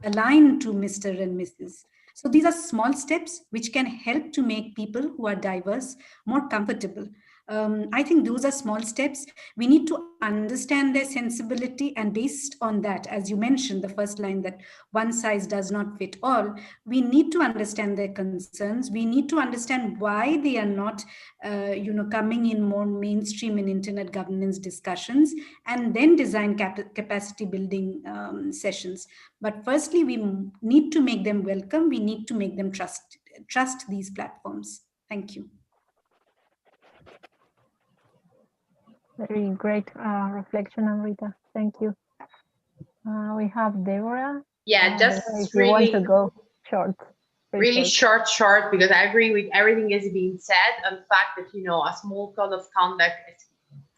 align to Mr. and Mrs.? So these are small steps which can help to make people who are diverse more comfortable. I think those are small steps. We need to understand their sensibility, and based on that, as you mentioned, the first line that one size does not fit all, we need to understand their concerns. We need to understand why they are not, coming in more mainstream in internet governance discussions, and then design capacity building sessions. But firstly, we need to make them welcome. We need to make them trust these platforms. Thank you. Very great reflection, Amrita. Thank you. We have Debora. Yeah, just if really, you want to go short. Really short, because I agree with everything that's being said. And the fact that, a small code of conduct,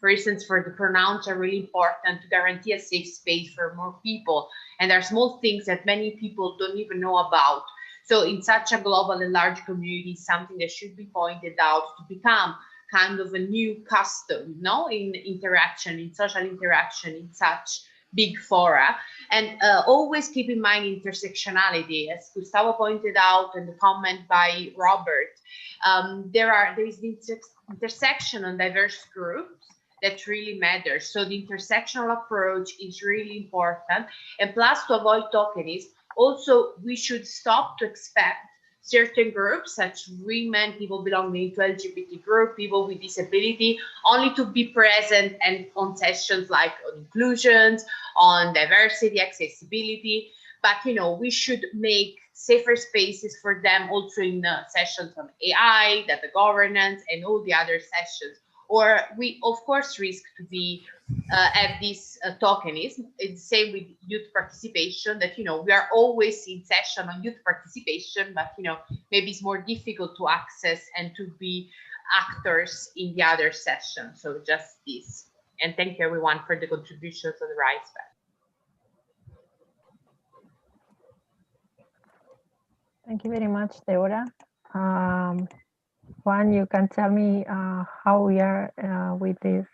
for instance, for the pronouns are really important to guarantee a safe space for more people. And there are small things that many people don't even know about. So in such a global and large community, something that should be pointed out to become kind of a new custom, in interaction, in social interaction, in such big fora. And always keep in mind intersectionality, as Gustavo pointed out in the comment by Robert. There is the intersection on diverse groups that really matters. So the intersectional approach is really important. And plus, to avoid tokenism, also we should stop to expect certain groups, such women, people belonging to LGBT group, people with disability, only to be present and on sessions like on inclusions, on diversity, accessibility. But we should make safer spaces for them also in sessions on AI, data governance, and all the other sessions. Or we, of course, risk to be have this tokenism. It's the same with youth participation, that we are always in session on youth participation, but maybe it's more difficult to access and to be actors in the other session. So just this. And thank you everyone for the contributions on the right side. Thank you very much, Debora. Juan, you can tell me how we are with this.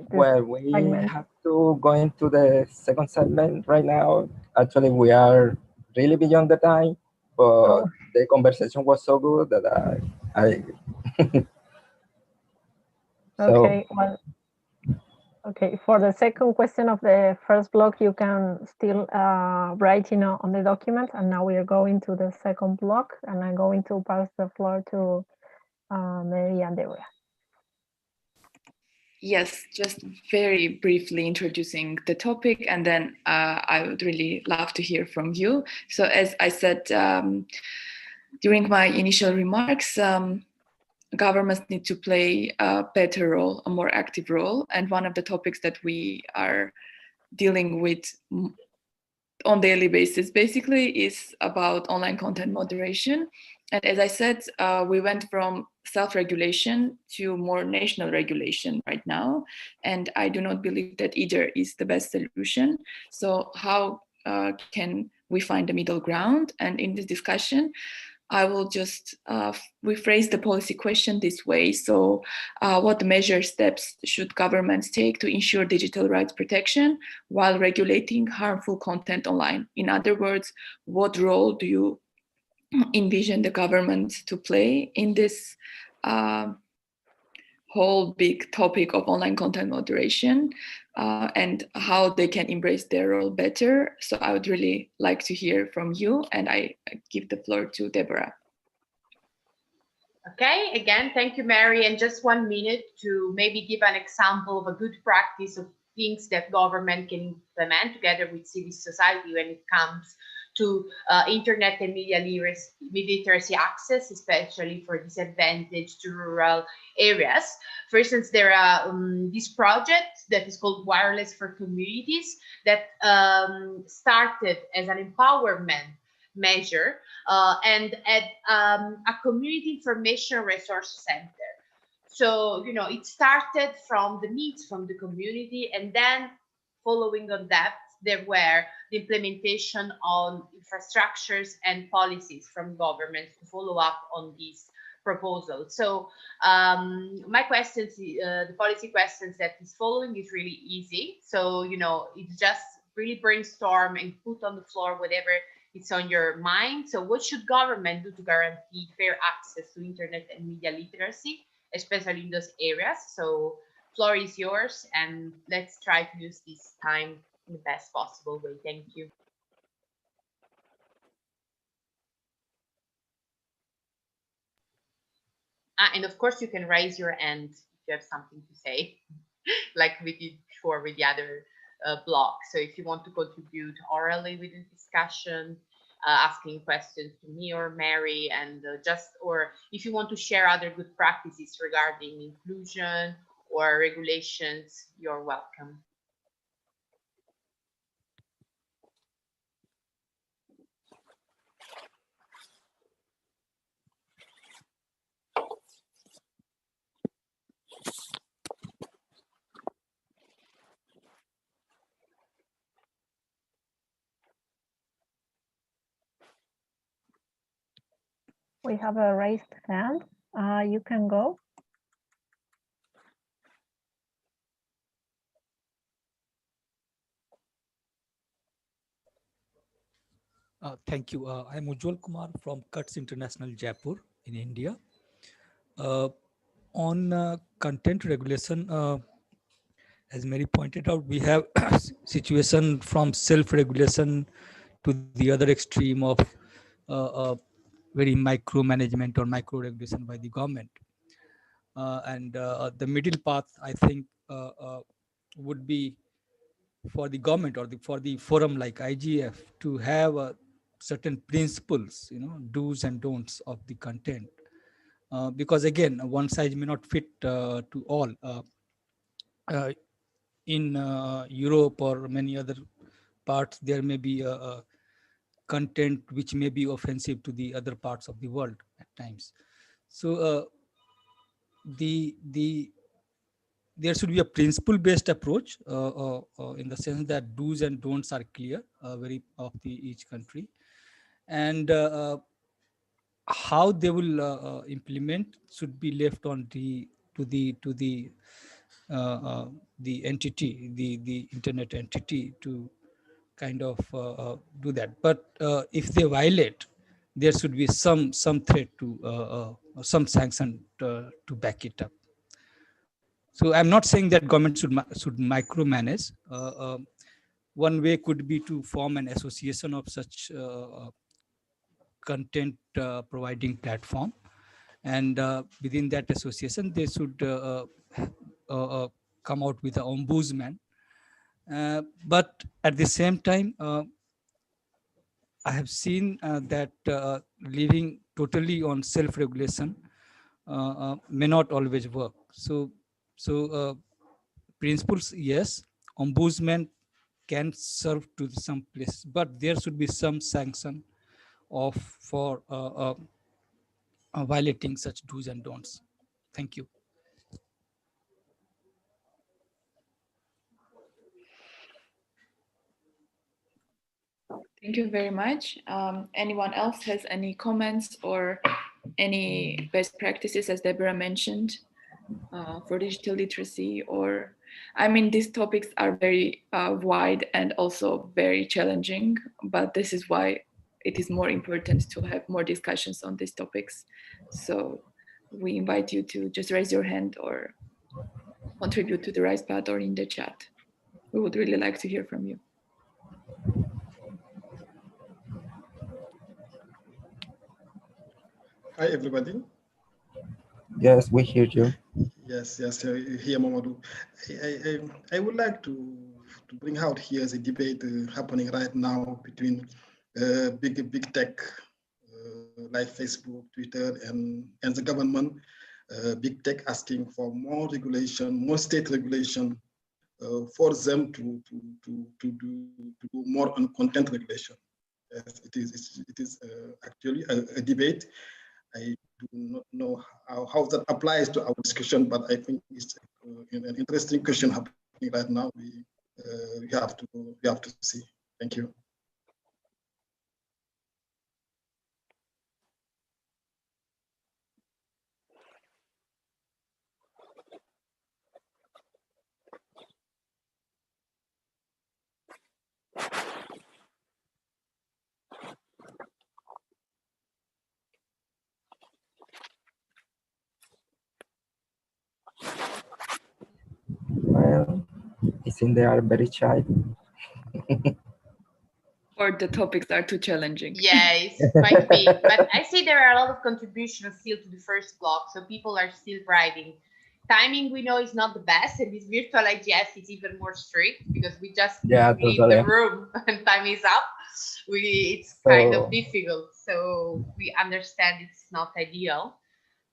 Well, we have to go into the second segment right now. Actually, we are really beyond the time, but the conversation was so good that I okay, well, okay, for the second question of the first block, you can still write on the document, and now we are going to the second block, and I'm going to pass the floor to Meri and Debora. Yes, just very briefly introducing the topic, and then I would really love to hear from you. So as I said during my initial remarks, governments need to play a better role, a more active role. And one of the topics that we are dealing with on daily basis basically is about online content moderation. And as I said, we went from self-regulation to more national regulation right now. And I do not believe that either is the best solution. So how can we find a middle ground? And in this discussion, I will just rephrase the policy question this way. So what measure steps should governments take to ensure digital rights protection while regulating harmful content online? In other words, what role do you envision the government to play in this whole big topic of online content moderation and how they can embrace their role better? So I would really like to hear from you, and I give the floor to Debora. Okay, again, thank you, Meri. And just 1 minute to maybe give an example of a good practice of things that government can implement together with civil society when it comes to internet and media literacy access, especially for disadvantaged rural areas. For instance, there are this project that is called Wireless for Communities that started as an empowerment measure and at a community information resource center. So, you know, it started from the needs from the community, and then following on that, there were the implementation on infrastructures and policies from governments to follow up on these proposals. So my questions, the policy questions that is following is really easy. So, you know, it's just really brainstorm and put on the floor whatever it's on your mind. So what should government do to guarantee fair access to internet and media literacy, especially in those areas? So floor is yours, and let's try to use this time in the best possible way. Thank you. And of course, you can raise your hand if you have something to say, like we did before with the other block. So if you want to contribute orally with the discussion, asking questions to me or Meri, and or if you want to share other good practices regarding inclusion or regulations, you're welcome. We have a raised hand. You can go. Thank you. I'm Ujjwal Kumar from Cuts International, Jaipur in India. On content regulation, as Meri pointed out, we have situation from self-regulation to the other extreme of very micromanagement or micro-regulation by the government. And the middle path, I think, would be for the government or for the forum like IGF to have certain principles, you know, do's and don'ts of the content. Because again, one size may not fit to all. In Europe or many other parts, there may be a content which may be offensive to the other parts of the world at times. So there should be a principle-based approach in the sense that do's and don'ts are clear, very of each country, and how they will implement should be left on the entity, the internet entity, to kind of do that. But if they violate, there should be some threat to some sanction to back it up. So I'm not saying that government should micromanage. One way could be to form an association of such content providing platform, and within that association, they should come out with an ombudsman. But at the same time, I have seen that living totally on self-regulation may not always work. So principles, yes, ombudsman can serve to some place, but there should be some sanction for violating such do's and don'ts. Thank you. Thank you very much. Anyone else has any comments or any best practices, as Debora mentioned, for digital literacy? Or, I mean, these topics are very wide and also very challenging, but this is why it is more important to have more discussions on these topics. So we invite you to just raise your hand or contribute to the Rise Path or in the chat. We would really like to hear from you. Hi, everybody. Yes, we hear you. Yes, here, Mamadou. I would like to bring out here the debate happening right now between big tech like Facebook, Twitter, and the government. Big tech asking for more regulation, more state regulation for them to do more on content regulation. Yes, it is actually a debate. I do not know how that applies to our discussion, but I think it's an interesting question happening right now. We have to see. Thank you. Well, I think they are very shy. Or the topics are too challenging. Yeah, it's quite big. But I see there are a lot of contributions still to the first block, so people are still writing. Timing, we know, is not the best, and this virtual IGF is even more strict because we just leave the room and time is up. It's kind of difficult, so we understand it's not ideal.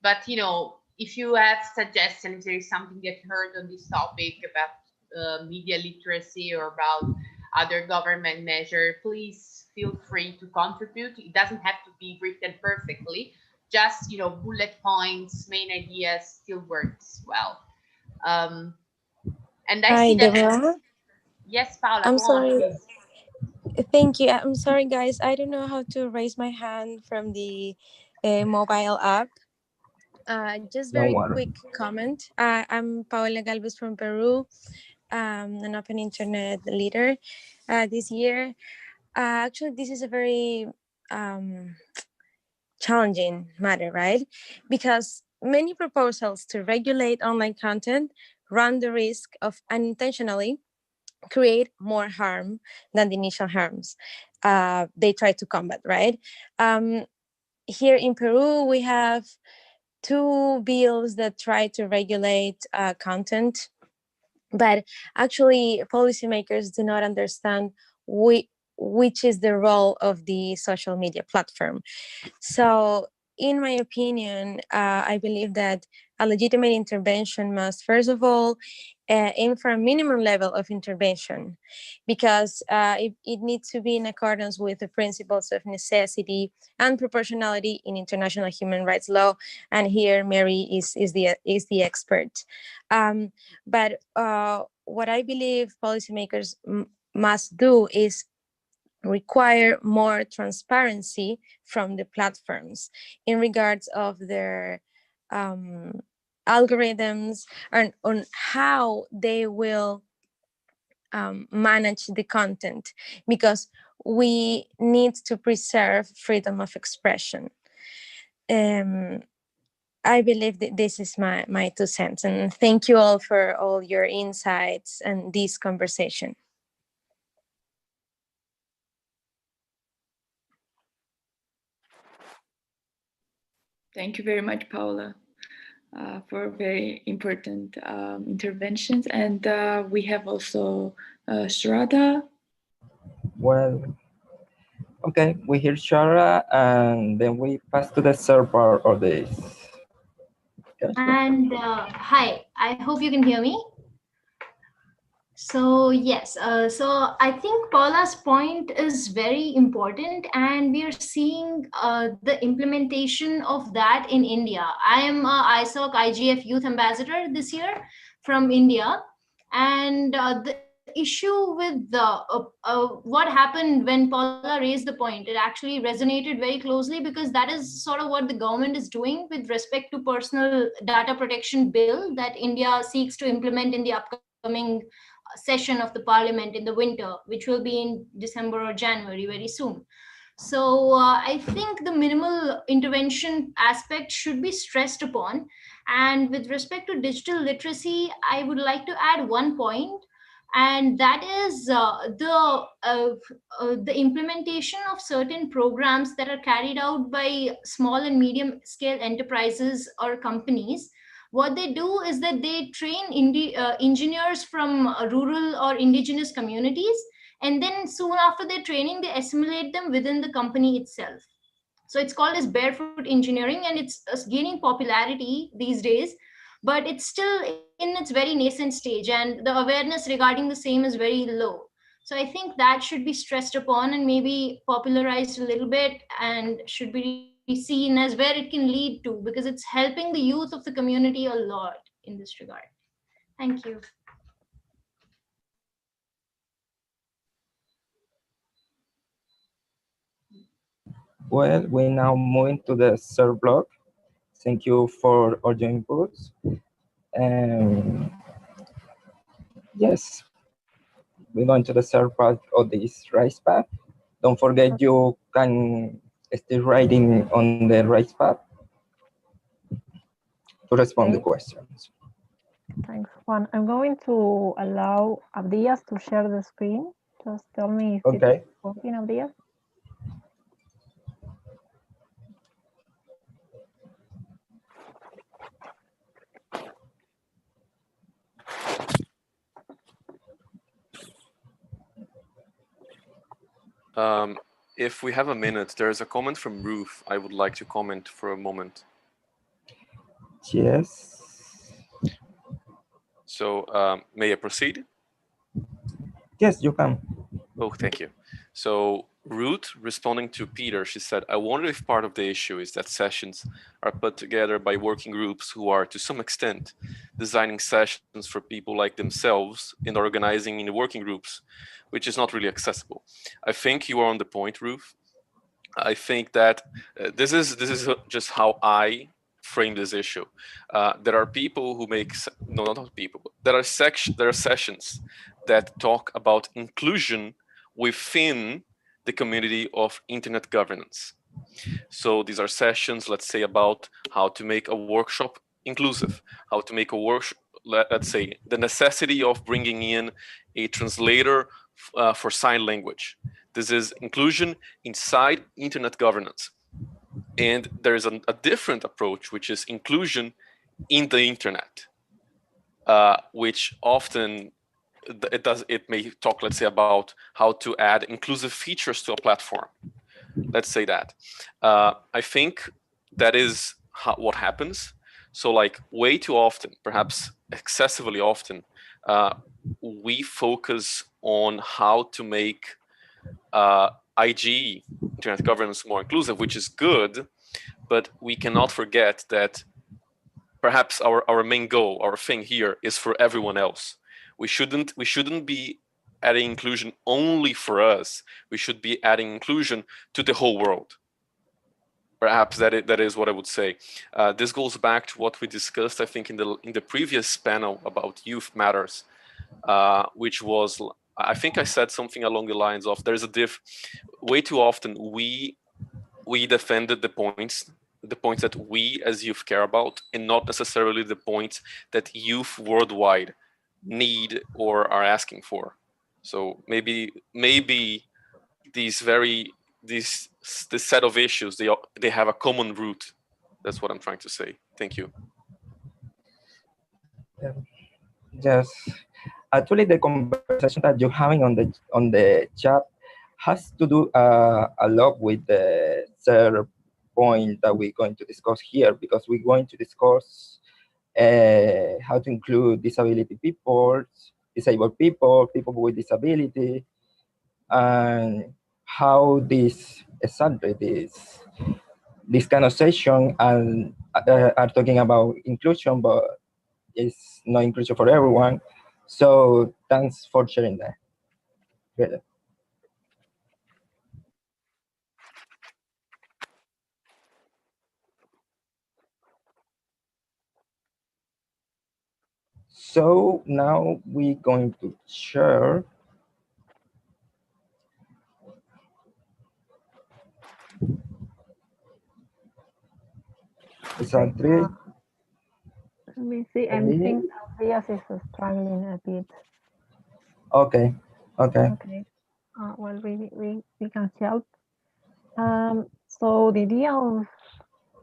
But you know, if you have suggestions, if there is something that you heard on this topic about media literacy or about other government measure, please feel free to contribute. It doesn't have to be written perfectly. Just, you know, bullet points, main ideas still works well. And I see that. Debora? Yes, Paula. I'm go sorry. on, please. Thank you. I'm sorry, guys. I don't know how to raise my hand from the mobile app. Just very quick comment. I'm Paola Galvez from Peru, an open internet leader this year. Actually, this is a very challenging matter, right? Because many proposals to regulate online content run the risk of unintentionally create more harm than the initial harms they try to combat, right? Here in Peru, we have 2 bills that try to regulate content, but actually policymakers do not understand which is the role of the social media platform. So in my opinion, I believe that a legitimate intervention must, first of all, aim for a minimum level of intervention, because it needs to be in accordance with the principles of necessity and proportionality in international human rights law. And here, Meri is the expert. But what I believe policymakers must do is require more transparency from the platforms in regards of their algorithms and on how they will manage the content, because we need to preserve freedom of expression. I believe that this is my 2 cents, and thank you all for all your insights and this conversation. Thank you very much, Paula. for very important interventions. And we have also Shraddha. Well, okay, we hear Shara, and then we pass to the third part of this. Okay. And hi, I hope you can hear me. So yes, so I think Paula's point is very important, and we are seeing the implementation of that in India. I am a ISOC IGF Youth Ambassador this year from India, and the issue with what happened when Paula raised the point, it actually resonated very closely, because that is sort of what the government is doing with respect to personal data protection bill that India seeks to implement in the upcoming session of the parliament in the winter, which will be in December or January very soon. So I think the minimal intervention aspect should be stressed upon. And with respect to digital literacy, I would like to add one point, and that is the implementation of certain programs that are carried out by small and medium scale enterprises or companies. What they do is that they train engineers from rural or indigenous communities, and then soon after their training, they assimilate them within the company itself. So it's called as barefoot engineering, and it's gaining popularity these days, but it's still in its very nascent stage, and the awareness regarding the same is very low. So I think that should be stressed upon and maybe popularized a little bit, and should be seen as where it can lead to, because it's helping the youth of the community a lot in this regard. Thank you. Well, we now move to the third block. Thank you for all your inputs. Yes, we're going to the third part of this rice path. Don't forget you can still writing on the rice path to respond to questions. Thanks, Juan. I'm going to allow Abdias to share the screen. Just tell me if Okay. it's working, Abdias. If we have a minute, there's a comment from Ruth. I would like to comment for a moment. Yes. So may I proceed? Yes, you can. Oh, thank you. So Ruth, responding to Peter, she said, I wonder if part of the issue is that sessions are put together by working groups who are, to some extent, designing sessions for people like themselves and organizing in the working groups, which is not really accessible. I think you are on the point, Ruth. I think that this is just how I frame this issue. There are people who make, no, not people, but there are sessions that talk about inclusion within the community of internet governance. So these are sessions, let's say, about how to make a workshop inclusive, how to make a workshop, let's say, the necessity of bringing in a translator for sign language. This is inclusion inside internet governance. And there's a different approach, which is inclusion in the internet, which often it may talk, let's say, about how to add inclusive features to a platform. Let's say that. I think that is what happens. So like way too often, perhaps excessively often, we focus on how to make IG, internet governance, more inclusive, which is good, but we cannot forget that perhaps our main goal, our thing here is for everyone else. We shouldn't be adding inclusion only for us. We should be adding inclusion to the whole world. Perhaps that is what I would say. This goes back to what we discussed, I think, in the previous panel about youth matters, which was, I think I said something along the lines of, there's a way too often we defended the points that we as youth care about, and not necessarily the points that youth worldwide need or are asking for. So maybe this set of issues, they have a common root. That's what I'm trying to say. Thank you. Yes, actually, the conversation that you're having on the chat has to do a lot with the third point that we're going to discuss here, because we're going to discuss how to include disability people, disabled people, people with disability, and how this kind of session and are talking about inclusion, but it's not inclusion for everyone. So thanks for sharing that. Really. So now we're going to share exactly. Let me see. I think Abdias is struggling a bit. Okay. Okay. Okay. Well, we can help. So the idea of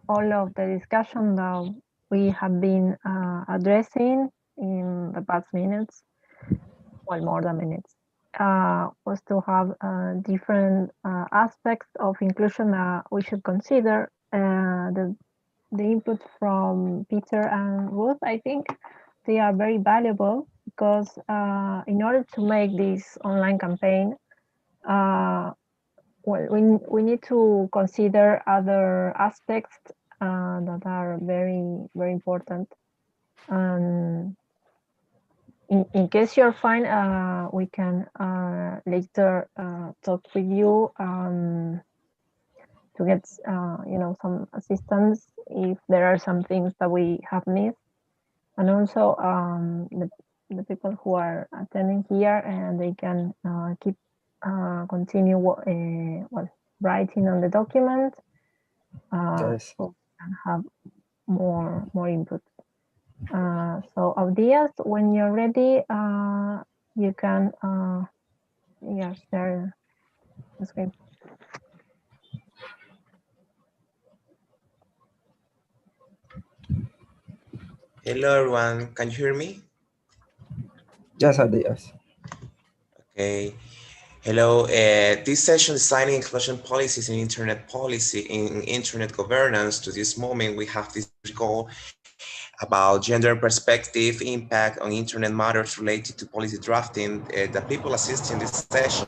all of the discussion that we have been addressing in the past minutes, well, more than minutes, was to have different aspects of inclusion that we should consider. The input from Peter and Ruth, I think they are very valuable, because in order to make this online campaign, well, we need to consider other aspects that are very, very important. In case you're fine, we can later talk with you to get some assistance if there are some things that we have missed, and also the people who are attending here, and they can keep continue well, writing on the document, Yes. so we can have more input. So Abdias, when you're ready, you can share the screen. Hello everyone, can you hear me? Yes, Abdias. Okay. Hello. This session designing inclusion policies and internet policy in internet governance. To this moment, we have this goal about gender perspective impact on internet matters related to policy drafting. The people assisting this session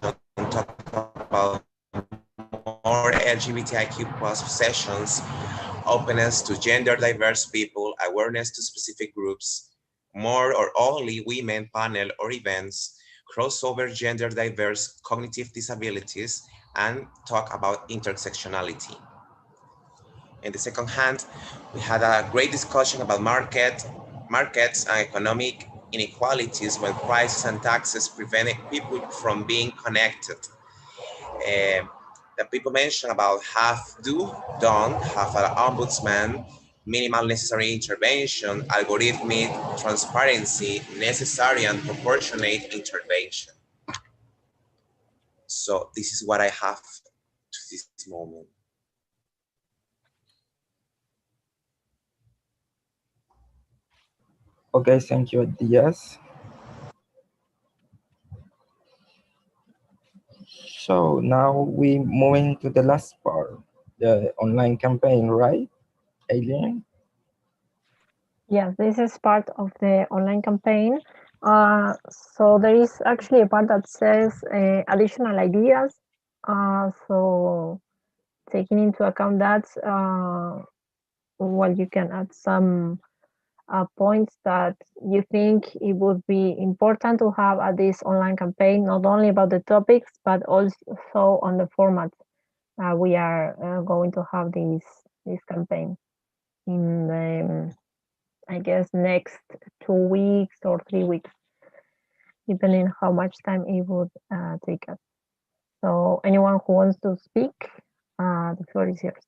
talk about more LGBTIQ plus sessions, openness to gender diverse people, awareness to specific groups, more or only women panel or events, crossover gender diverse cognitive disabilities, and talk about intersectionality. In the second hand, we had a great discussion about markets and economic inequalities when prices and taxes prevent people from being connected. The people mentioned about have done, have an ombudsman, minimal necessary intervention, algorithmic transparency, necessary and proportionate intervention. So this is what I have to this moment. Okay, thank you, Abdias. So now we moving to the last part, the online campaign, right, Eileen? Yes, this is part of the online campaign. So there is actually a part that says additional ideas. So taking into account that, well, you can add some points that you think it would be important to have at this online campaign, not only about the topics, but also on the format. We are going to have this campaign in the, I guess, next 2 weeks or 3 weeks, depending how much time it would take us. So anyone who wants to speak, the floor is yours.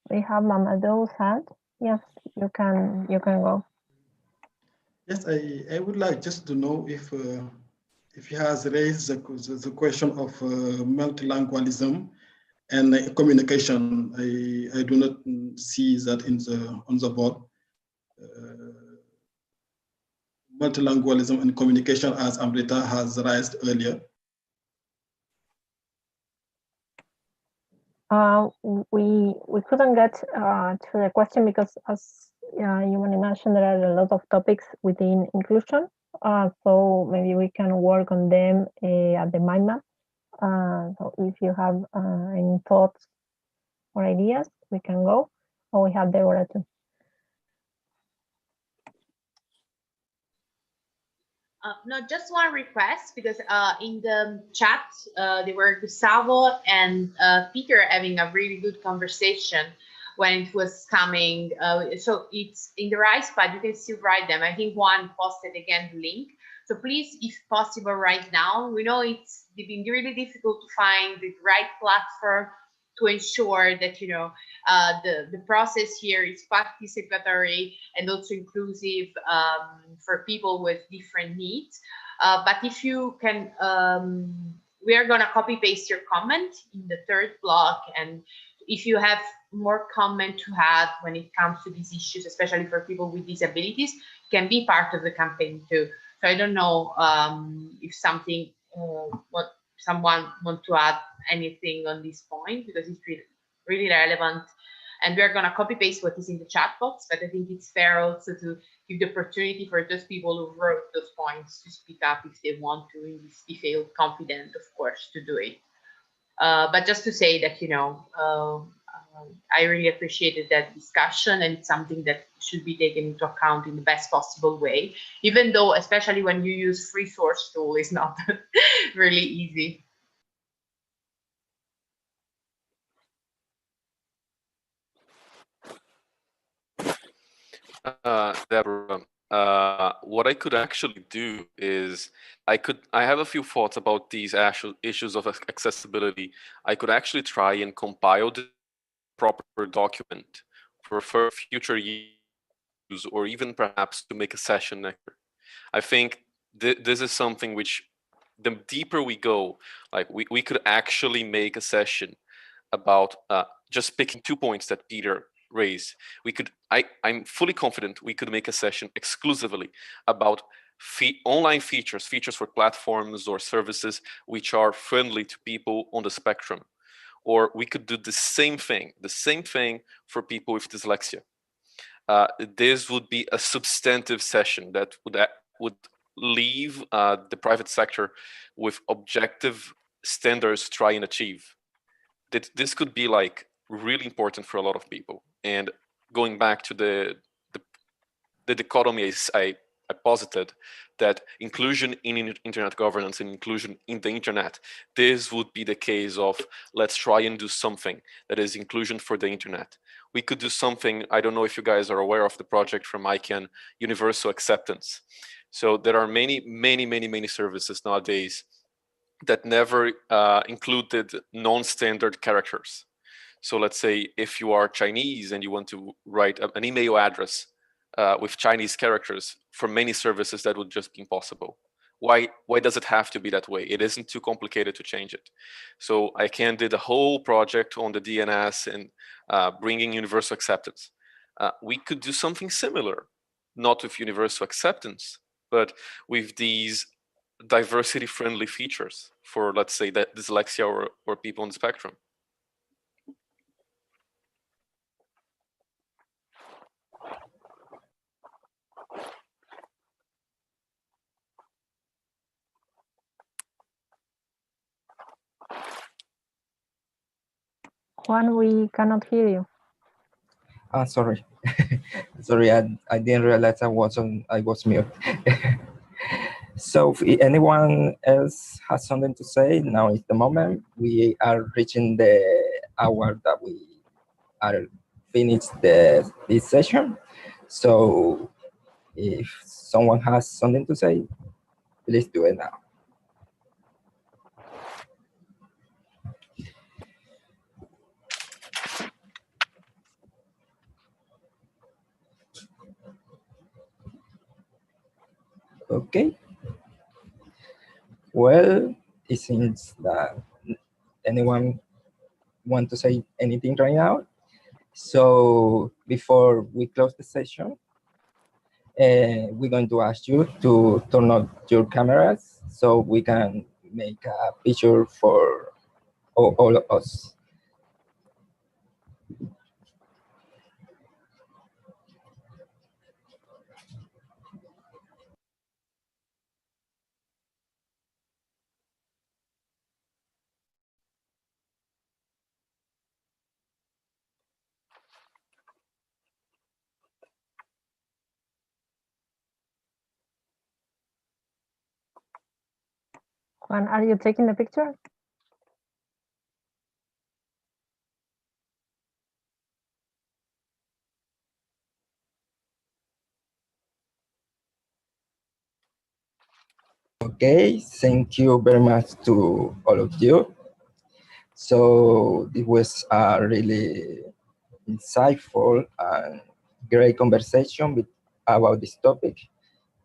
We have Mamadou's hand. Yes, you can go. Yes, I would like just to know if if he has raised the question of multilingualism and communication. I do not see that on the board. Multilingualism and communication, as Amrita has raised earlier. We couldn't get to the question because, as you might imagine, there are a lot of topics within inclusion. So maybe we can work on them at the mind map. So if you have any thoughts or ideas, we can go. Or we have Debora too. No, just one request, because in the chat, there were Gustavo and Peter having a really good conversation when it was coming. So it's in the right spot, you can still write them. I think Juan posted again the link. So please, if possible right now, we know it's been really difficult to find the right platform to ensure that, you know, the process here is participatory and also inclusive for people with different needs. But if you can, we are gonna copy paste your comment in the third block, and if you have more comment to add when it comes to these issues, especially for people with disabilities, can be part of the campaign too. So I don't know if something, what someone want to add anything on this point, because it's really relevant, and we're going to copy paste what is in the chat box, but I think it's fair also to give the opportunity for those people who wrote those points to speak up if they want to, if they feel confident, of course, to do it. But just to say that, you know, I really appreciated that discussion, and it's something that should be taken into account in the best possible way, even though, especially when you use free source tool, it's not really easy. Debora, what I could actually do is I have a few thoughts about these issues of accessibility. I could actually try and compile the proper document for future use, or even perhaps to make a session next year. I think this is something which, the deeper we go, like we could actually make a session about just picking 2 points that Peter raised. We could, I'm fully confident we could make a session exclusively about online features for platforms or services which are friendly to people on the spectrum. Or we could do the same thing for people with dyslexia. This would be a substantive session that would leave the private sector with objective standards to try and achieve. That this could be like really important for a lot of people. And going back to the dichotomy I posited, that inclusion in internet governance and inclusion in the internet, this would be the case of, let's try and do something that is inclusion for the internet. We could do something, I don't know if you guys are aware of the project from ICANN, Universal Acceptance. So there are many services nowadays that never included non-standard characters. So let's say if you are Chinese and you want to write an email address with Chinese characters, for many services that would just be impossible. Why does it have to be that way? It isn't too complicated to change it. So ICANN did a whole project on the DNS and bringing universal acceptance. We could do something similar, not with universal acceptance, but with these diversity-friendly features for, let's say, that dyslexia or people on the spectrum. Juan, we cannot hear you. Sorry. Sorry, I didn't realize I was mute. So if anyone else has something to say, now is the moment. We are reaching the hour that we are finished this session. So if someone has something to say, please do it now. Okay. Well, it seems that anyone want to say anything right now? So before we close the session, we're going to ask you to turn on your cameras so we can make a picture for all of us. Juan, are you taking the picture? Okay, thank you very much to all of you. So it was a really insightful and great conversation about this topic.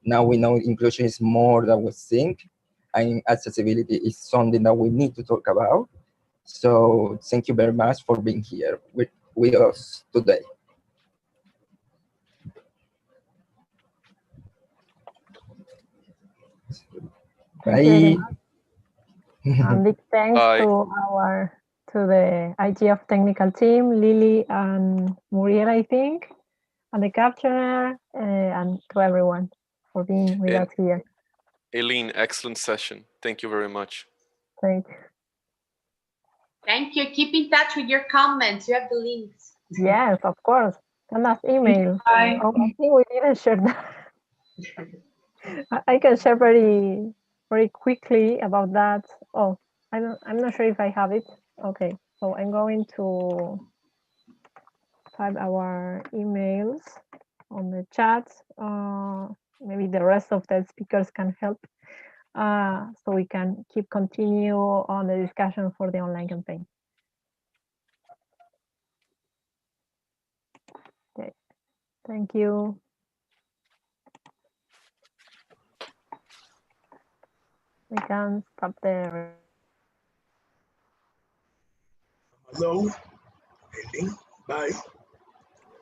Now we know inclusion is more than we think, and accessibility is something that we need to talk about. So thank you very much for being here with us today. Thank you very Bye. much. Big thanks Bye. to the IGF technical team, Lily and Muriel, I think, and the captioner, and to everyone for being with us here. Eileen, excellent session. Thank you very much. Thank you. Thank you. Keep in touch with your comments. You have the links. Yes, of course. Send us email. Bye. Oh, I think we didn't share that. I can share very quickly about that. Oh, I'm not sure if I have it. Okay, so I'm going to type our emails on the chat. Maybe the rest of the speakers can help, so we can continue on the discussion for the online campaign. Okay, thank you. We can stop there. Hello, Eileen, bye.